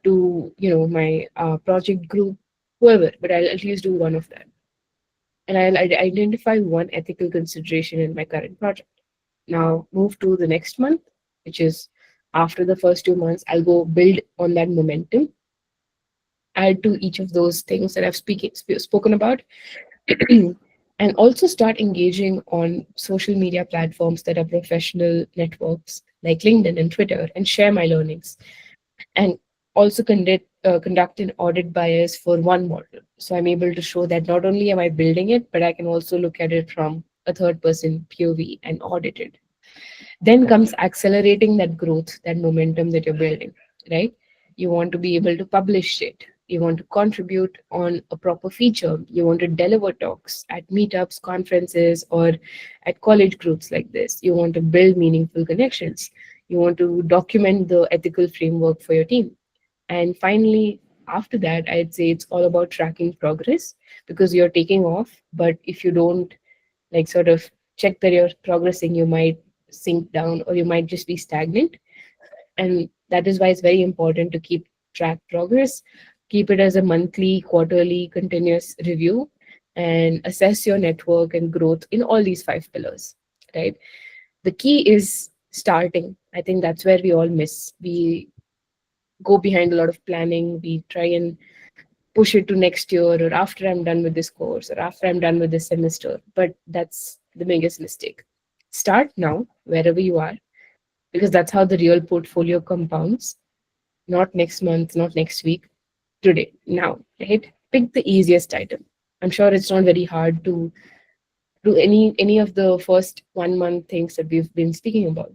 to my project group, whoever. But I'll at least do one of that. And identify one ethical consideration in my current project. Now move to the next month, which is after the first 2 months. I'll go build on that momentum, add to each of those things that I've spoken about, and also start engaging on social media platforms that are professional networks like LinkedIn and Twitter and share my learnings. And also conduct an audit bias for one model. So I'm able to show that not only am I building it, but I can also look at it from a third person POV and audit it. Then comes accelerating that growth, that momentum that you're building, right? You want to be able to publish it. You want to contribute on a proper feature. You want to deliver talks at meetups, conferences, or at college groups like this. You want to build meaningful connections. You want to document the ethical framework for your team. And finally, after that, I'd say it's all about tracking progress because you're taking off. But if you don't like sort of check that you're progressing, you might sink down or you might just be stagnant. And that is why it's very important to keep track progress, keep it as a monthly, quarterly, continuous review, and assess your network and growth in all these five pillars, right? The key is starting. I think that's where we all miss. We go behind a lot of planning. We try and push it to next year or after I'm done with this course or after I'm done with this semester. But that's the biggest mistake. Start now, wherever you are, because that's how the real portfolio compounds. Not next month, not next week, today, now, right? Pick the easiest item. I'm sure it's not very hard to do any of the first 1 month things that we've been speaking about.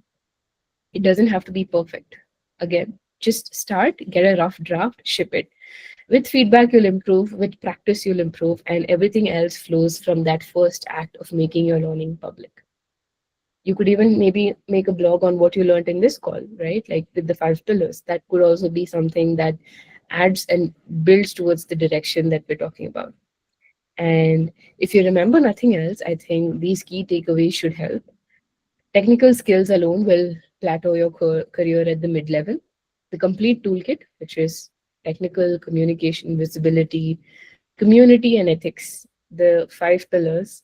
It doesn't have to be perfect. Again, just start, get a rough draft, ship it. With feedback, you'll improve. With practice, you'll improve. And everything else flows from that first act of making your learning public. You could even maybe make a blog on what you learned in this call, right? Like with the five pillars. That could also be something that adds and builds towards the direction that we're talking about. And if you remember nothing else, I think these key takeaways should help. Technical skills alone will plateau your career at the mid level. The complete toolkit, which is technical, communication, visibility, community, and ethics, the five pillars,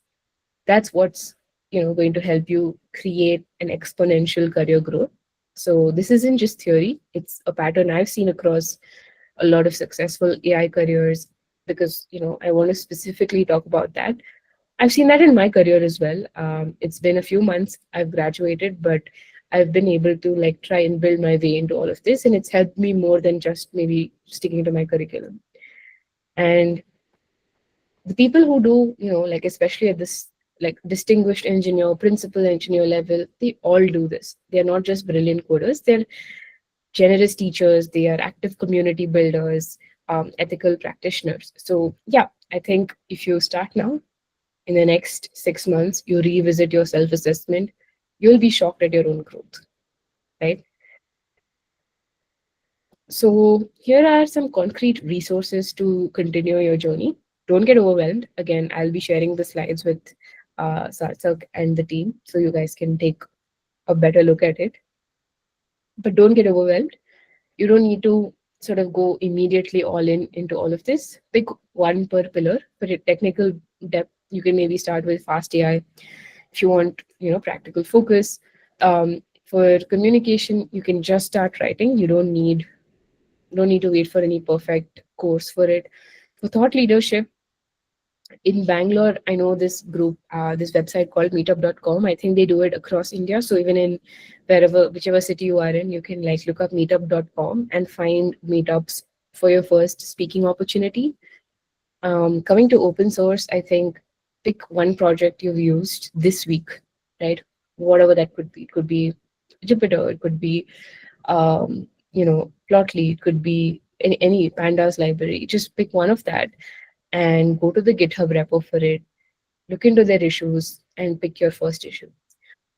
that's what's going to help you create an exponential career growth. So this isn't just theory, it's a pattern I've seen across a lot of successful AI careers, because I want to specifically talk about that. I've seen that in my career as well. It's been a few months, I've graduated, but I've been able to like try and build my way into all of this, and it's helped me more than just maybe sticking to my curriculum. And the people who do, like especially at this like distinguished engineer, principal engineer level, they all do this. They're not just brilliant coders, they're generous teachers, they are active community builders, ethical practitioners. So yeah, I think if you start now, in the next 6 months, you revisit your self assessment, you'll be shocked at your own growth, right? So, here are some concrete resources to continue your journey. Don't get overwhelmed. Again, I'll be sharing the slides with Sarthak and the team so you guys can take a better look at it. But don't get overwhelmed. You don't need to sort of go immediately all in into all of this. Pick one per pillar. For your technical depth, you can maybe start with fast AI. If you want, practical focus. For communication, you can just start writing. You don't need to wait for any perfect course for it. For thought leadership, in Bangalore, I know this group, this website called meetup.com. I think they do it across India. So even in whichever city you are in, you can like look up meetup.com and find meetups for your first speaking opportunity. Coming to open source, I think pick one project you've used this week, right? Whatever that could be. It could be Jupyter, it could be Plotly, it could be any pandas library. Just pick one of that and go to the GitHub repo for it, look into their issues, and pick your first issue.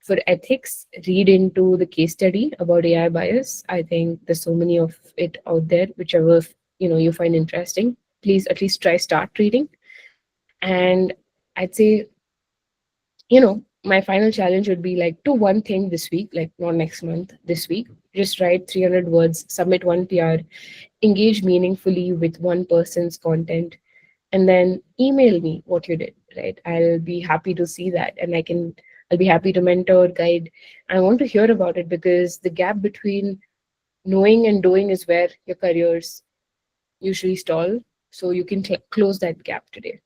For ethics, read into the case study about AI bias. I think there's so many of it out there, whichever you find interesting. Please at least try start reading. And I'd say, my final challenge would be like do one thing this week, like not next month, this week. Just write 300 words, submit one PR, engage meaningfully with one person's content, and then email me what you did, right? I'll be happy to see that, and I'll be happy to mentor, guide. I want to hear about it, because the gap between knowing and doing is where your careers usually stall. So you can close that gap today.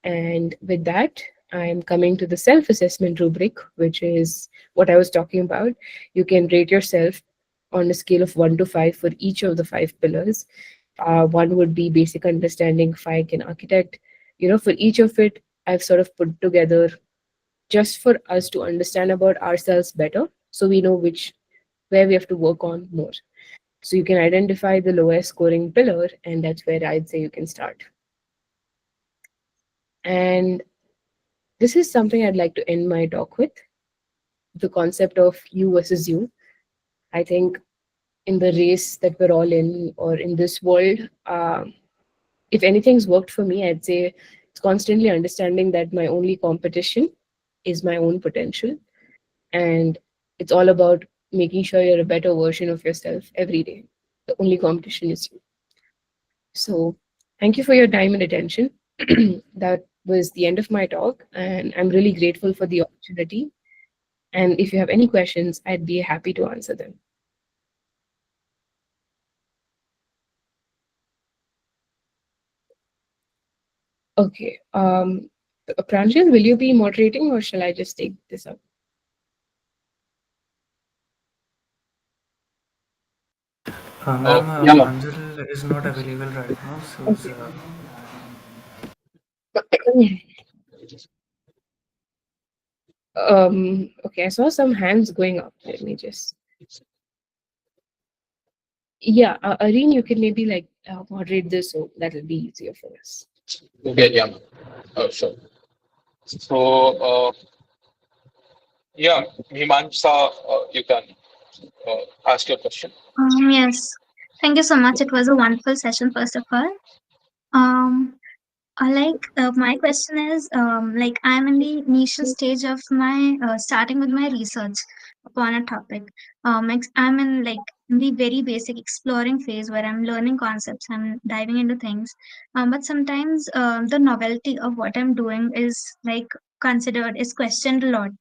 And with that, I'm coming to the self assessment rubric, which is what I was talking about. You can rate yourself on a scale of 1 to 5 for each of the five pillars. One would be basic understanding, five can architect. For each of it, I've sort of put together just for us to understand about ourselves better, so we know where we have to work on more. So you can identify the lowest scoring pillar, and that's where I'd say you can start. And this is something I'd like to end my talk with, the concept of you versus you. I think in the race that we're all in, or in this world, if anything's worked for me, I'd say It's constantly understanding that my only competition is my own potential, and it's all about making sure you're a better version of yourself every day. The only competition is you. So, thank you for your time and attention. That was the end of my talk, and I'm really grateful for the opportunity. And if you have any questions, I'd be happy to answer them. Okay. Pranjal, will you be moderating or shall I just take this up? Ma'am, Yeah. Pranjal is not available right now, so Okay. Okay, I saw some hands going up. Let me just. Yeah, Areen, you can maybe like moderate this so that'll be easier for us. Okay, yeah. Sure. So, yeah, Himansha, you can ask your question. Yes. Thank you so much. It was a wonderful session, first of all. Um, my question is, like, I'm in the initial stage of my starting with my research upon a topic. I'm in like in the very basic exploring phase where I'm learning concepts, I'm diving into things. But sometimes the novelty of what I'm doing is questioned a lot.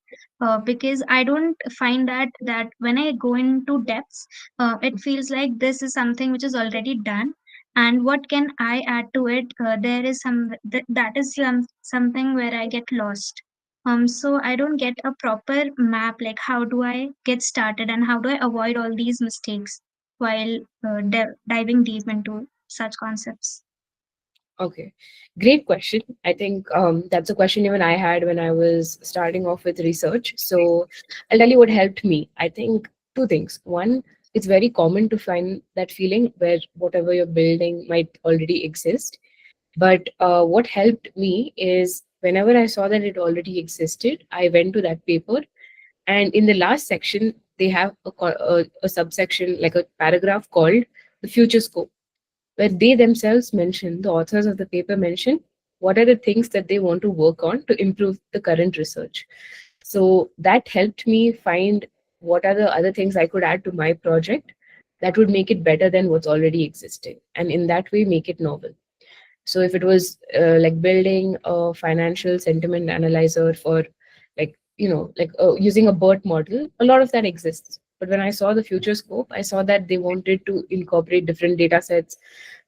Because I don't find that when I go into depths, it feels like this is something which is already done, and what can I add to it? There is that is something where I get lost. So I don't get a proper map, like how do I get started and how do I avoid all these mistakes while diving deep into such concepts. Okay, great question. I think that's a question even I had when I was starting off with research. So I'll tell you what helped me. I think two things. One, it's very common to find that feeling where whatever you're building might already exist. But what helped me is whenever I saw that it already existed, I went to that paper. And in the last section, they have a subsection, like a paragraph called the future scope, where they themselves mention, the authors of the paper mention, what are the things that they want to work on to improve the current research. So that helped me find what are the other things I could add to my project that would make it better than what's already existing. And in that way, make it novel. So if it was like building a financial sentiment analyzer for using a BERT model, a lot of that exists. But when I saw the future scope, I saw that they wanted to incorporate different data sets.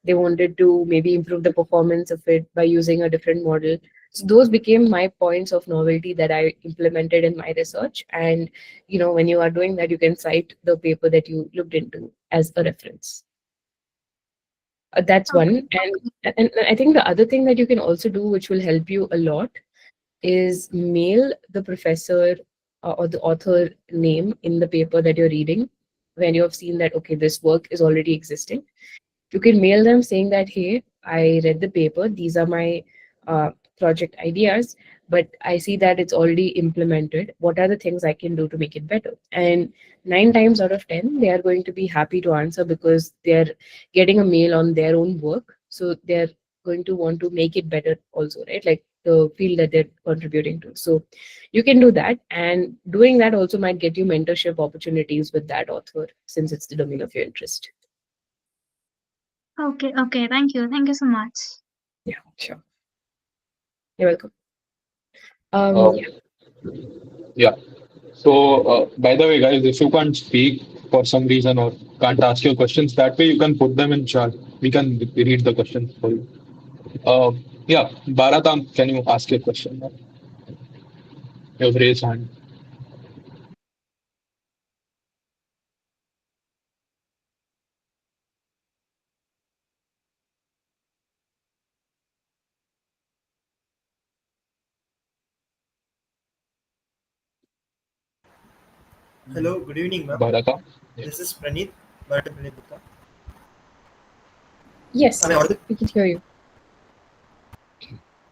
They wanted to maybe improve the performance of it by using a different model. So those became my points of novelty that I implemented in my research. And when you are doing that, you can cite the paper that you looked into as a reference. That's Okay. one. And I think the other thing that you can also do, which will help you a lot, is mail the professor or the author name in the paper that you're reading when you have seen that, okay, this work is already existing. You can mail them saying that, hey, I read the paper, these are my uh, project ideas, but I see that it's already implemented. What are the things I can do to make it better? And 9 times out of 10, they are going to be happy to answer because they're getting a mail on their own work. So they're going to want to make it better also, right? Like the field that they're contributing to. So you can do that. And doing that also might get you mentorship opportunities with that author since it's the domain of your interest. Okay, okay. Thank you so much. Yeah, sure. You're welcome. Uh, Yeah. yeah. So, by the way, guys, if you can't speak for some reason or can't ask your questions that way, you can put them in chat. We can read the questions for you. Yeah, Bharatam, can you ask your question? You have raised hand. Hello, good evening, ma'am. Bharatam. Yeah. This is Praneeth. Bharatapalli. Yes, Am I audible? we can hear you.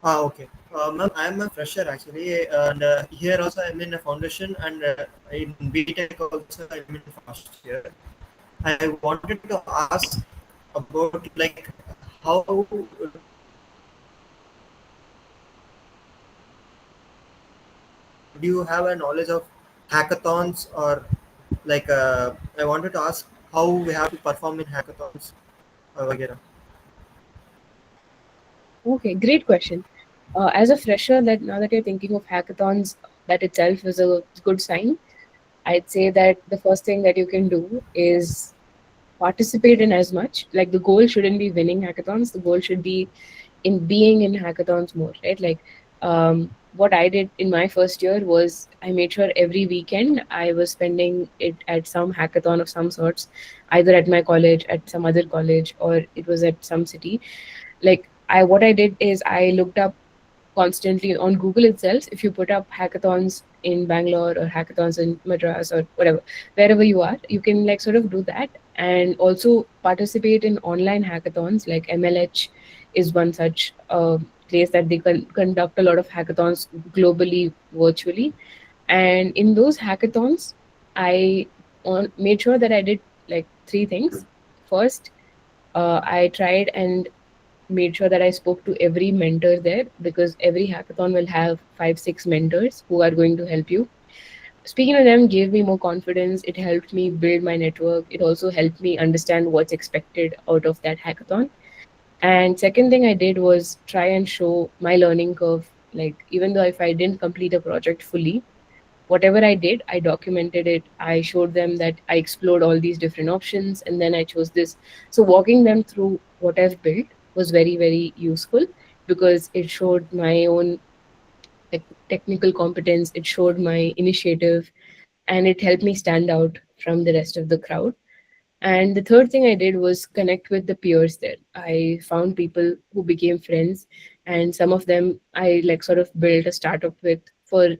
Okay. Ma'am, I am a fresher actually, and here also I'm in a foundation, and in BTech also I'm in first year. I wanted to ask about like how do you have a knowledge of hackathons, or like I wanted to ask how we have to perform in hackathons or वगैरह. Okay, great question. As a fresher, that now that you're thinking of hackathons, that itself is a good sign. I'd say that the first thing that you can do is participate in as much. Like the goal shouldn't be winning hackathons. The goal should be in being in hackathons more, right? Like what I did in my first year was I made sure every weekend I was spending it at some hackathon of some sorts, either at my college, at some other college, or it was at some city. Like what I did is I looked up constantly on Google itself. If you put up hackathons in Bangalore or hackathons in Madras or whatever, wherever you are, you can like sort of do that and also participate in online hackathons. Like MLH is one such place that they conduct a lot of hackathons globally, virtually. And in those hackathons, I made sure that I did like three things. First, I tried and made sure that I spoke to every mentor there, because every hackathon will have 5, 6 mentors who are going to help you. Speaking to them gave me more confidence. It helped me build my network. It also helped me understand what's expected out of that hackathon. And second thing I did was try and show my learning curve. Like even though if I didn't complete a project fully, whatever I did, I documented it. I showed them that I explored all these different options and then I chose this. So walking them through what I've built was very, very useful because it showed my own technical competence, it showed my initiative, and it helped me stand out from the rest of the crowd. And the third thing I did was connect with the peers there. I found people who became friends, and some of them I like sort of built a startup with for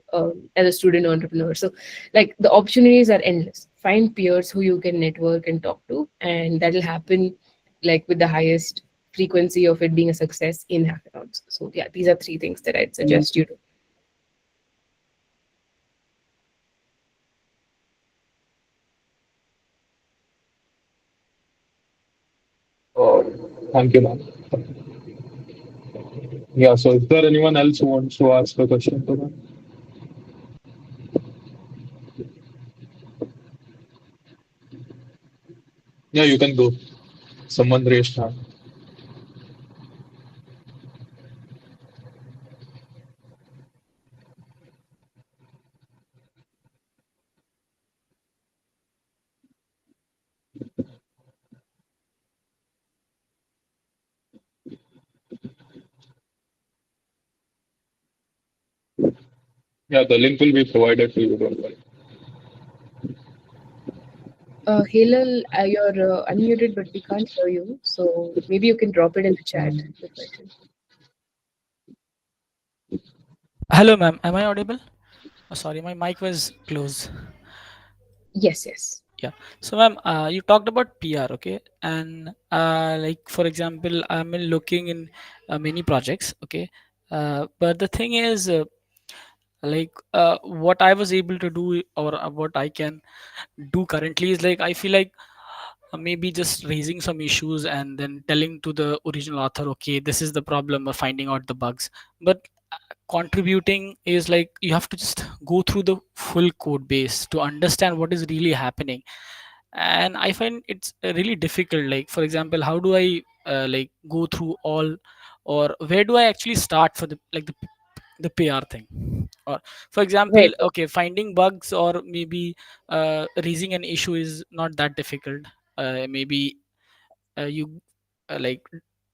as a student entrepreneur. So, like the opportunities are endless. Find peers who you can network and talk to, and that'll happen like with the highest frequency of it being a success in hackathons. So, yeah, these are three things that I'd suggest you do. Oh, thank you, ma'am. Yeah, so is there anyone else who wants to ask a question to them? Yeah, you can go. Someone raised hand. Yeah, the link will be provided to you. Don't worry. Halal, you're unmuted, but we can't hear you. So maybe you can drop it in the chat, the question. Hello, ma'am. Am I audible? Oh, sorry, my mic was closed. Yes, yes. Yeah. So, ma'am, you talked about PR, okay? And like for example, I'm looking in many projects, okay? But the thing is, what I was able to do, or what I can do currently, is like I feel like maybe just raising some issues and then telling to the original author, okay, this is the problem, or finding out the bugs. But contributing is like you have to just go through the full code base to understand what is really happening. And I find it's really difficult. Like for example, how do I like go through all, or where do I actually start for the PR thing? Or for example, Right. okay, finding bugs or maybe raising an issue is not that difficult. Maybe you like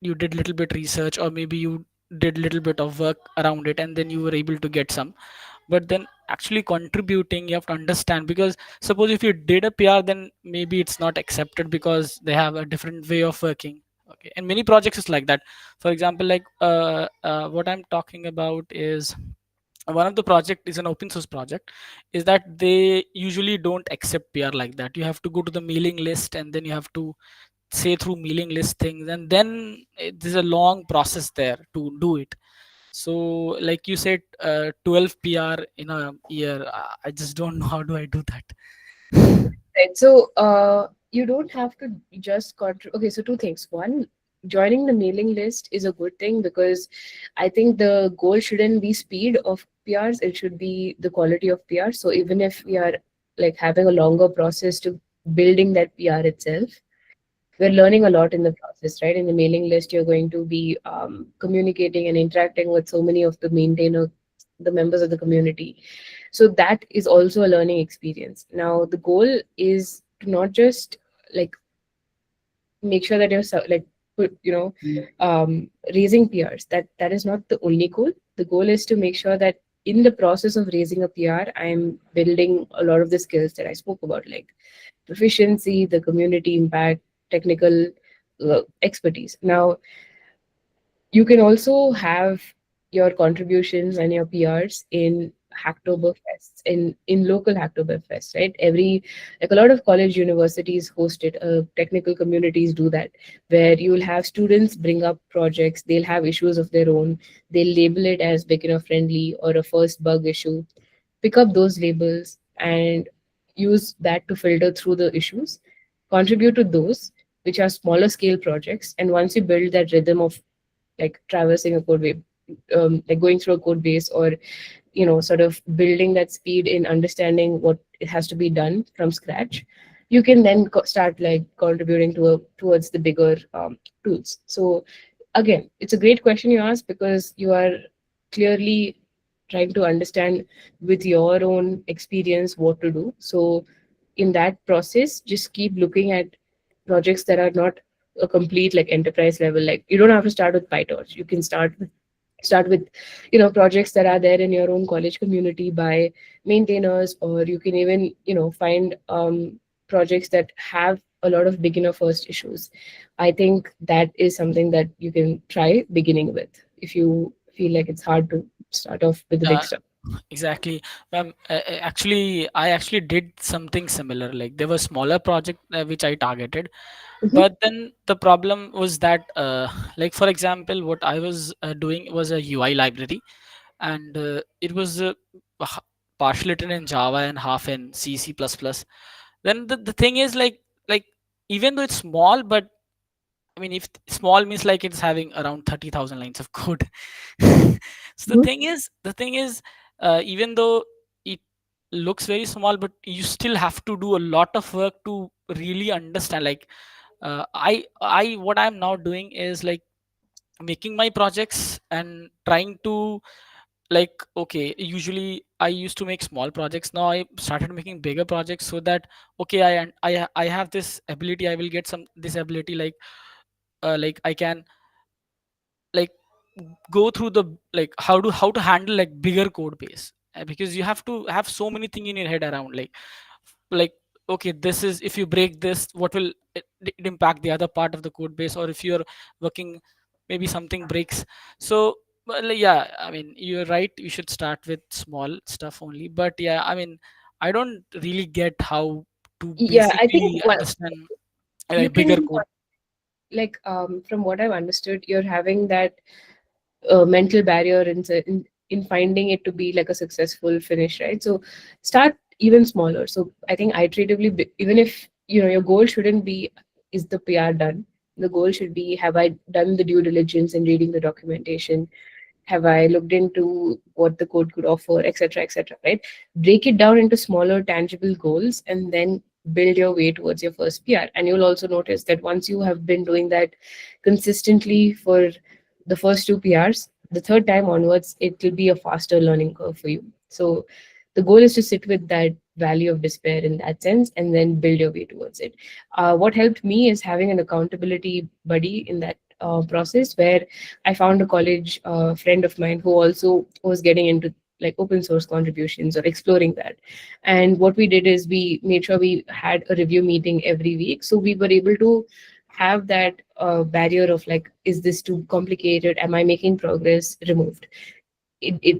you did little bit research, or maybe you did little bit of work around it, and then you were able to get some. But then actually contributing, you have to understand, because suppose if you did a PR, then maybe it's not accepted because they have a different way of working. Okay, and many projects is like that. For example, like what I'm talking about is one of the project is an open source project, is that they usually don't accept PR like that. You have to go to the mailing list, and then you have to say through mailing list things, and then there's a long process there to do it. So like you said, 12 PR in a year, I just don't know how do I do that. Right. So you don't have to just contribute. Okay, so two things. One, joining the mailing list is a good thing, because I think the goal shouldn't be speed of PRs, it should be the quality of PRs. So even if we are like having a longer process to building that PR itself, we're learning a lot in the process, right? In the mailing list, you're going to be communicating and interacting with so many of the maintainer, the members of the community. So that is also a learning experience. Now, the goal is to not just like make sure that you're like raising PRs. That is not the only goal. The goal is to make sure that in the process of raising a PR, I'm building a lot of the skills that I spoke about, like proficiency, the community impact, technical expertise. Now, you can also have your contributions and your PRs in Hacktoberfests, in local Hacktoberfests, right? Like a lot of college universities host it, technical communities do that, where you will have students bring up projects, they'll have issues of their own, they'll label it as beginner friendly or a first bug issue, pick up those labels and use that to filter through the issues, contribute to those which are smaller scale projects. And once you build that rhythm of like traversing a code base, like going through a code base, or sort of building that speed in understanding what it has to be done from scratch, you can then start like contributing towards the bigger tools. So again, it's a great question you ask, because you are clearly trying to understand with your own experience what to do. So in that process, just keep looking at projects that are not a complete like enterprise level. Like you don't have to start with PyTorch. You can start with projects that are there in your own college community by maintainers, or you can even find projects that have a lot of beginner first issues. I think that is something that you can try beginning with if you feel like it's hard to start off with the big Yeah, stuff. exactly, ma'am. Actually, I actually did something similar. Like there was smaller project which I targeted, Mhm. but then the problem was that, like for example, what I was doing was a UI library, and it was h- partially written in Java and half in C plus plus. Then the thing is like even though it's small, but I mean, if small means like it's having around 30,000 lines of code. So Mhm. the thing is, even though it looks very small, but you still have to do a lot of work to really understand. Like, what I'm now doing is like making my projects and trying to like, okay, usually I used to make small projects. Now I started making bigger projects so that okay, I have this ability. I will get some this ability like I can like go through the like how to handle like bigger code base. Because you have to have so many things in your head around like okay, this is if you break this, what will it impact the other part of the code base, or if you're working maybe something breaks. So well, like, yeah, I mean you're right, you should start with small stuff only, but yeah, I mean I don't really get how to Yeah, I think basically well, understand you like can bigger code. like from what I've understood, you're having that mental barrier in finding it to be like a successful finish, right? So start even smaller. So I think iteratively, even if your goal shouldn't be is the PR done. The goal should be, have I done the due diligence in reading the documentation? Have I looked into what the code could offer, etc., etc., right? Break it down into smaller tangible goals and then build your way towards your first PR. And you'll also notice that once you have been doing that consistently for the first two PRs, the third time onwards, it will be a faster learning curve for you. So the goal is to sit with that valley of despair in that sense and then build your way towards it. What helped me is having an accountability buddy in that process, where I found a college friend of mine who also was getting into like open source contributions or exploring that. And what we did is we made sure we had a review meeting every week. So we were able to have that barrier of like, is this too complicated? Am I making progress? Removed.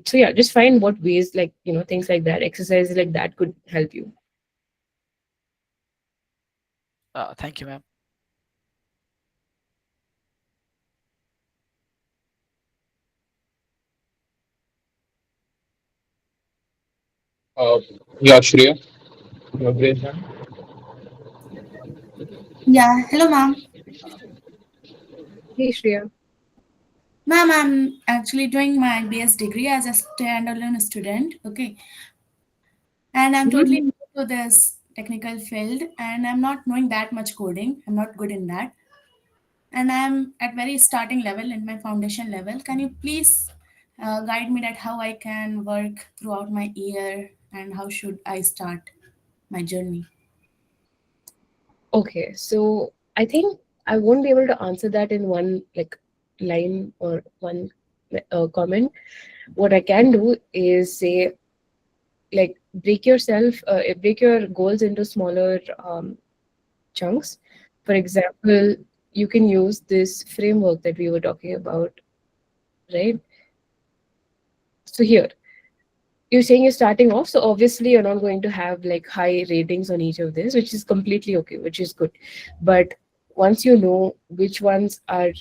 So yeah, just find what ways, like, things like that, exercises like that could help you. Thank you, ma'am. Uh, yeah, Shreya, your great hand. Yeah, hello, ma'am. Hey, Shreya. Ma'am, I'm actually doing my BS degree as a standalone student. Okay. And I'm totally new to this technical field and I'm not knowing that much coding. I'm not good in that. And I'm at very starting level in my foundation level. Can you please guide me that how I can work throughout my year and how should I start my journey? Okay, so I think I won't be able to answer that in one like line or one comment. What I can do is say like break your goals into smaller chunks. For example, you can use this framework that we were talking about, right? So here, you're saying you're starting off, so obviously you're not going to have like high ratings on each of this, which is completely okay, which is good. But once you know which ones are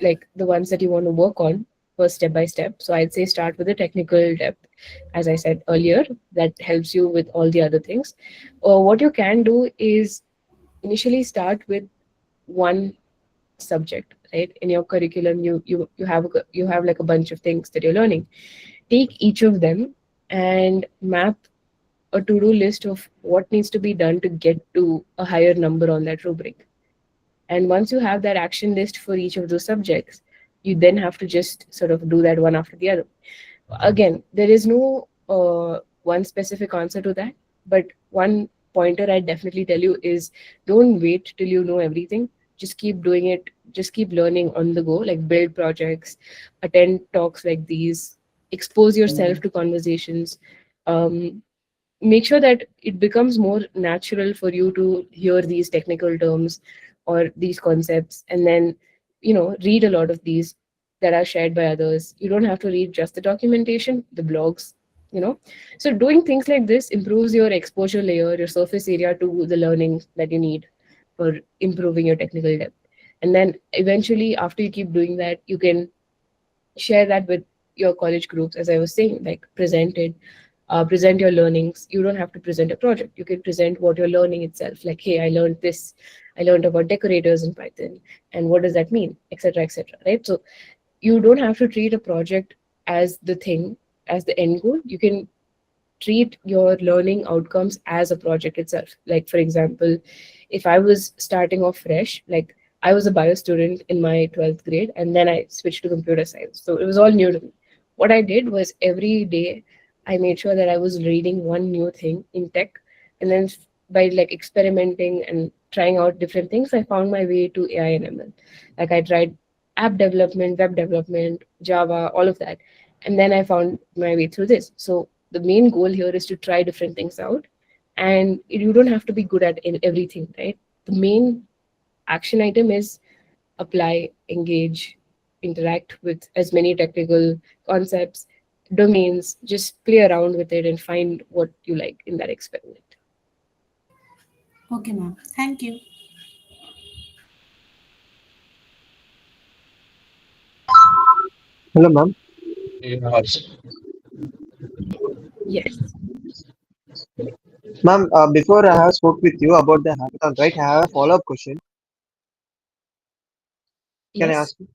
like the ones that you want to work on first step by step, so I'd say start with the technical depth, as I said earlier, that helps you with all the other things. Or what you can do is initially start with one subject, right? In your curriculum, you have like a bunch of things that you're learning. Take each of them and map a to-do list of what needs to be done to get to a higher number on that rubric. And once you have that action list for each of those subjects, you then have to just sort of do that one after the other. Again, there is no one specific answer to that, but one pointer I definitely tell you is don't wait till you know everything. Just keep doing it. Just keep learning on the go. Like build projects, attend talks like these, expose yourself to conversations. Um, Make sure that it becomes more natural for you to hear these technical terms or these concepts, and then read a lot of these that are shared by others. You don't have to read just the documentation, the blogs, you know so doing things like this improves your exposure layer, your surface area to the learning that you need for improving your technical depth. And then eventually, after you keep doing that, you can share that with your college groups, as I was saying, like present your learnings. You don't have to present a project. You can present what you're learning itself, like, hey, I learned this. I learned about decorators in Python, and what does that mean, etc., etc., right? So you don't have to treat a project as the thing, as the end goal. You can treat your learning outcomes as a project itself. Like, for example, if I was starting off fresh, like I was a bio student in my 12th grade, and then I switched to computer science. So it was all new to me. What I did was every day I made sure that I was reading one new thing in tech. And then by like experimenting and trying out different things, I found my way to AI and ML. Like I tried app development, web development, Java, all of that. And then I found my way through this. So the main goal here is to try different things out. And you don't have to be good at everything, right? The main action item is apply, engage, interact with as many technical concepts, domains, just play around with it and find what you like in that experiment. Okay, ma'am. Thank you. Hello, ma'am. Yeah. Yes. Ma'am, before I have spoke with you about the hackathon, right? I have a follow-up question. Can I Yes. ask you?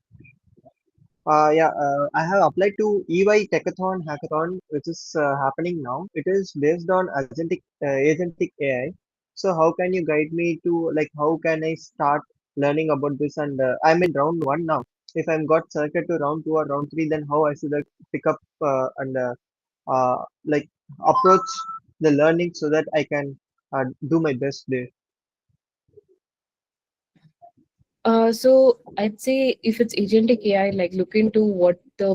Yeah, I have applied to EY Techathon Hackathon, which is happening now. It is based on agentic AI. So how can you guide me to like how can I start learning about this? And I'm in round one now. If I'm got selected to round two or round three, then how I should pick up and like approach the learning so that I can do my best there. So I'd say if it's agentic AI, like look into what the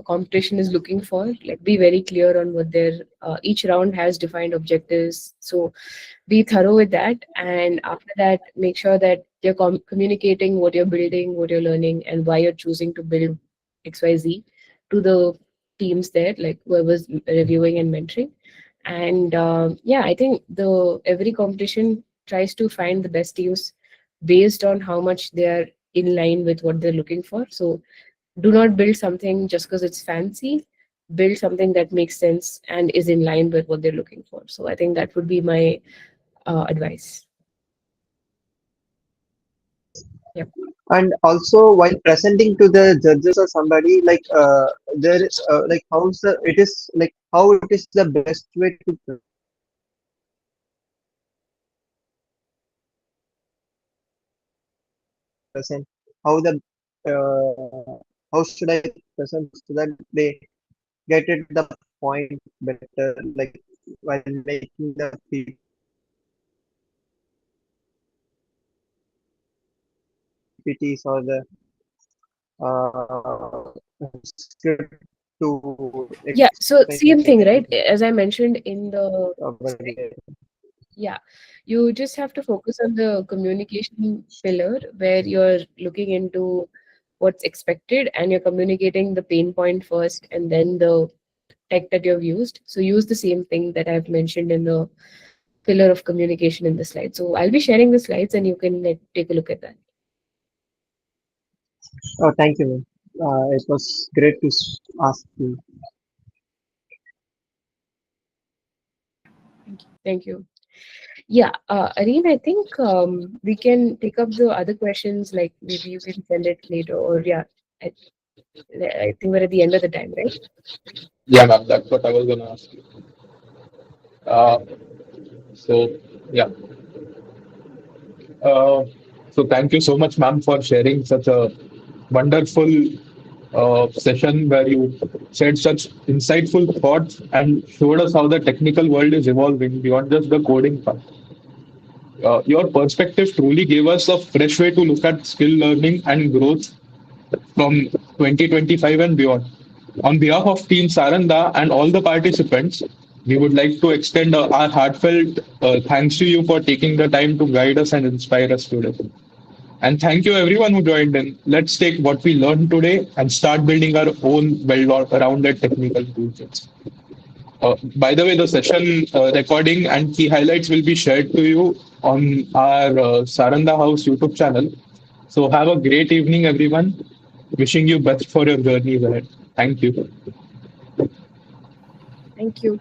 competition is looking for. Like be very clear on what their each round has defined objectives. So be thorough with that, and after that, make sure that you're communicating what you're building, what you're learning, and why you're choosing to build XYZ to the teams there, like whoever's reviewing and mentoring. And yeah, I think the every competition tries to find the best teams based on how much they're in line with what they're looking for. So do not build something just because it's fancy. Build something that makes sense and is in line with what they're looking for. So I think that would be my advice. Yep. And also while presenting to the judges or somebody, like there like how's the it is like how it is the best way to present, how the how should I present so that they get it the point better, like while making the PPTs or the script to Yeah, so explain same thing, right? the As I mentioned in the slide, our yeah, you just have to focus on the communication pillar where you're looking into what's expected and you're communicating the pain point first and then the tech that you've used. So use the same thing that I've mentioned in the pillar of communication in the slide. So I'll be sharing the slides and you can take a look at that. Oh, thank you, ma'am. It was great to ask you. Thank you. Yeah, Areen, I think we can take up the other questions. Like maybe you can send it later, or yeah, I, I think we're at the end of the time, right? Yeah, ma'am, that's what I was gonna ask you. Uh, so yeah. Uh, so thank you so much, ma'am, for sharing such a wonderful session where you shared such insightful thoughts and showed us how the technical world is evolving beyond just the coding part. Your perspective truly gave us a fresh way to look at skill learning and growth from 2025 and beyond. On behalf of Team Saranda and all the participants, we would like to extend our heartfelt thanks to you for taking the time to guide us and inspire us today. And thank you everyone who joined in. Let's take what we learned today and start building our own well-rounded technical toolkits. By the way, the session recording and key highlights will be shared to you on our Saranda House YouTube channel. So have a great evening, everyone. Wishing you best for your journey ahead. Thank you. Thank you.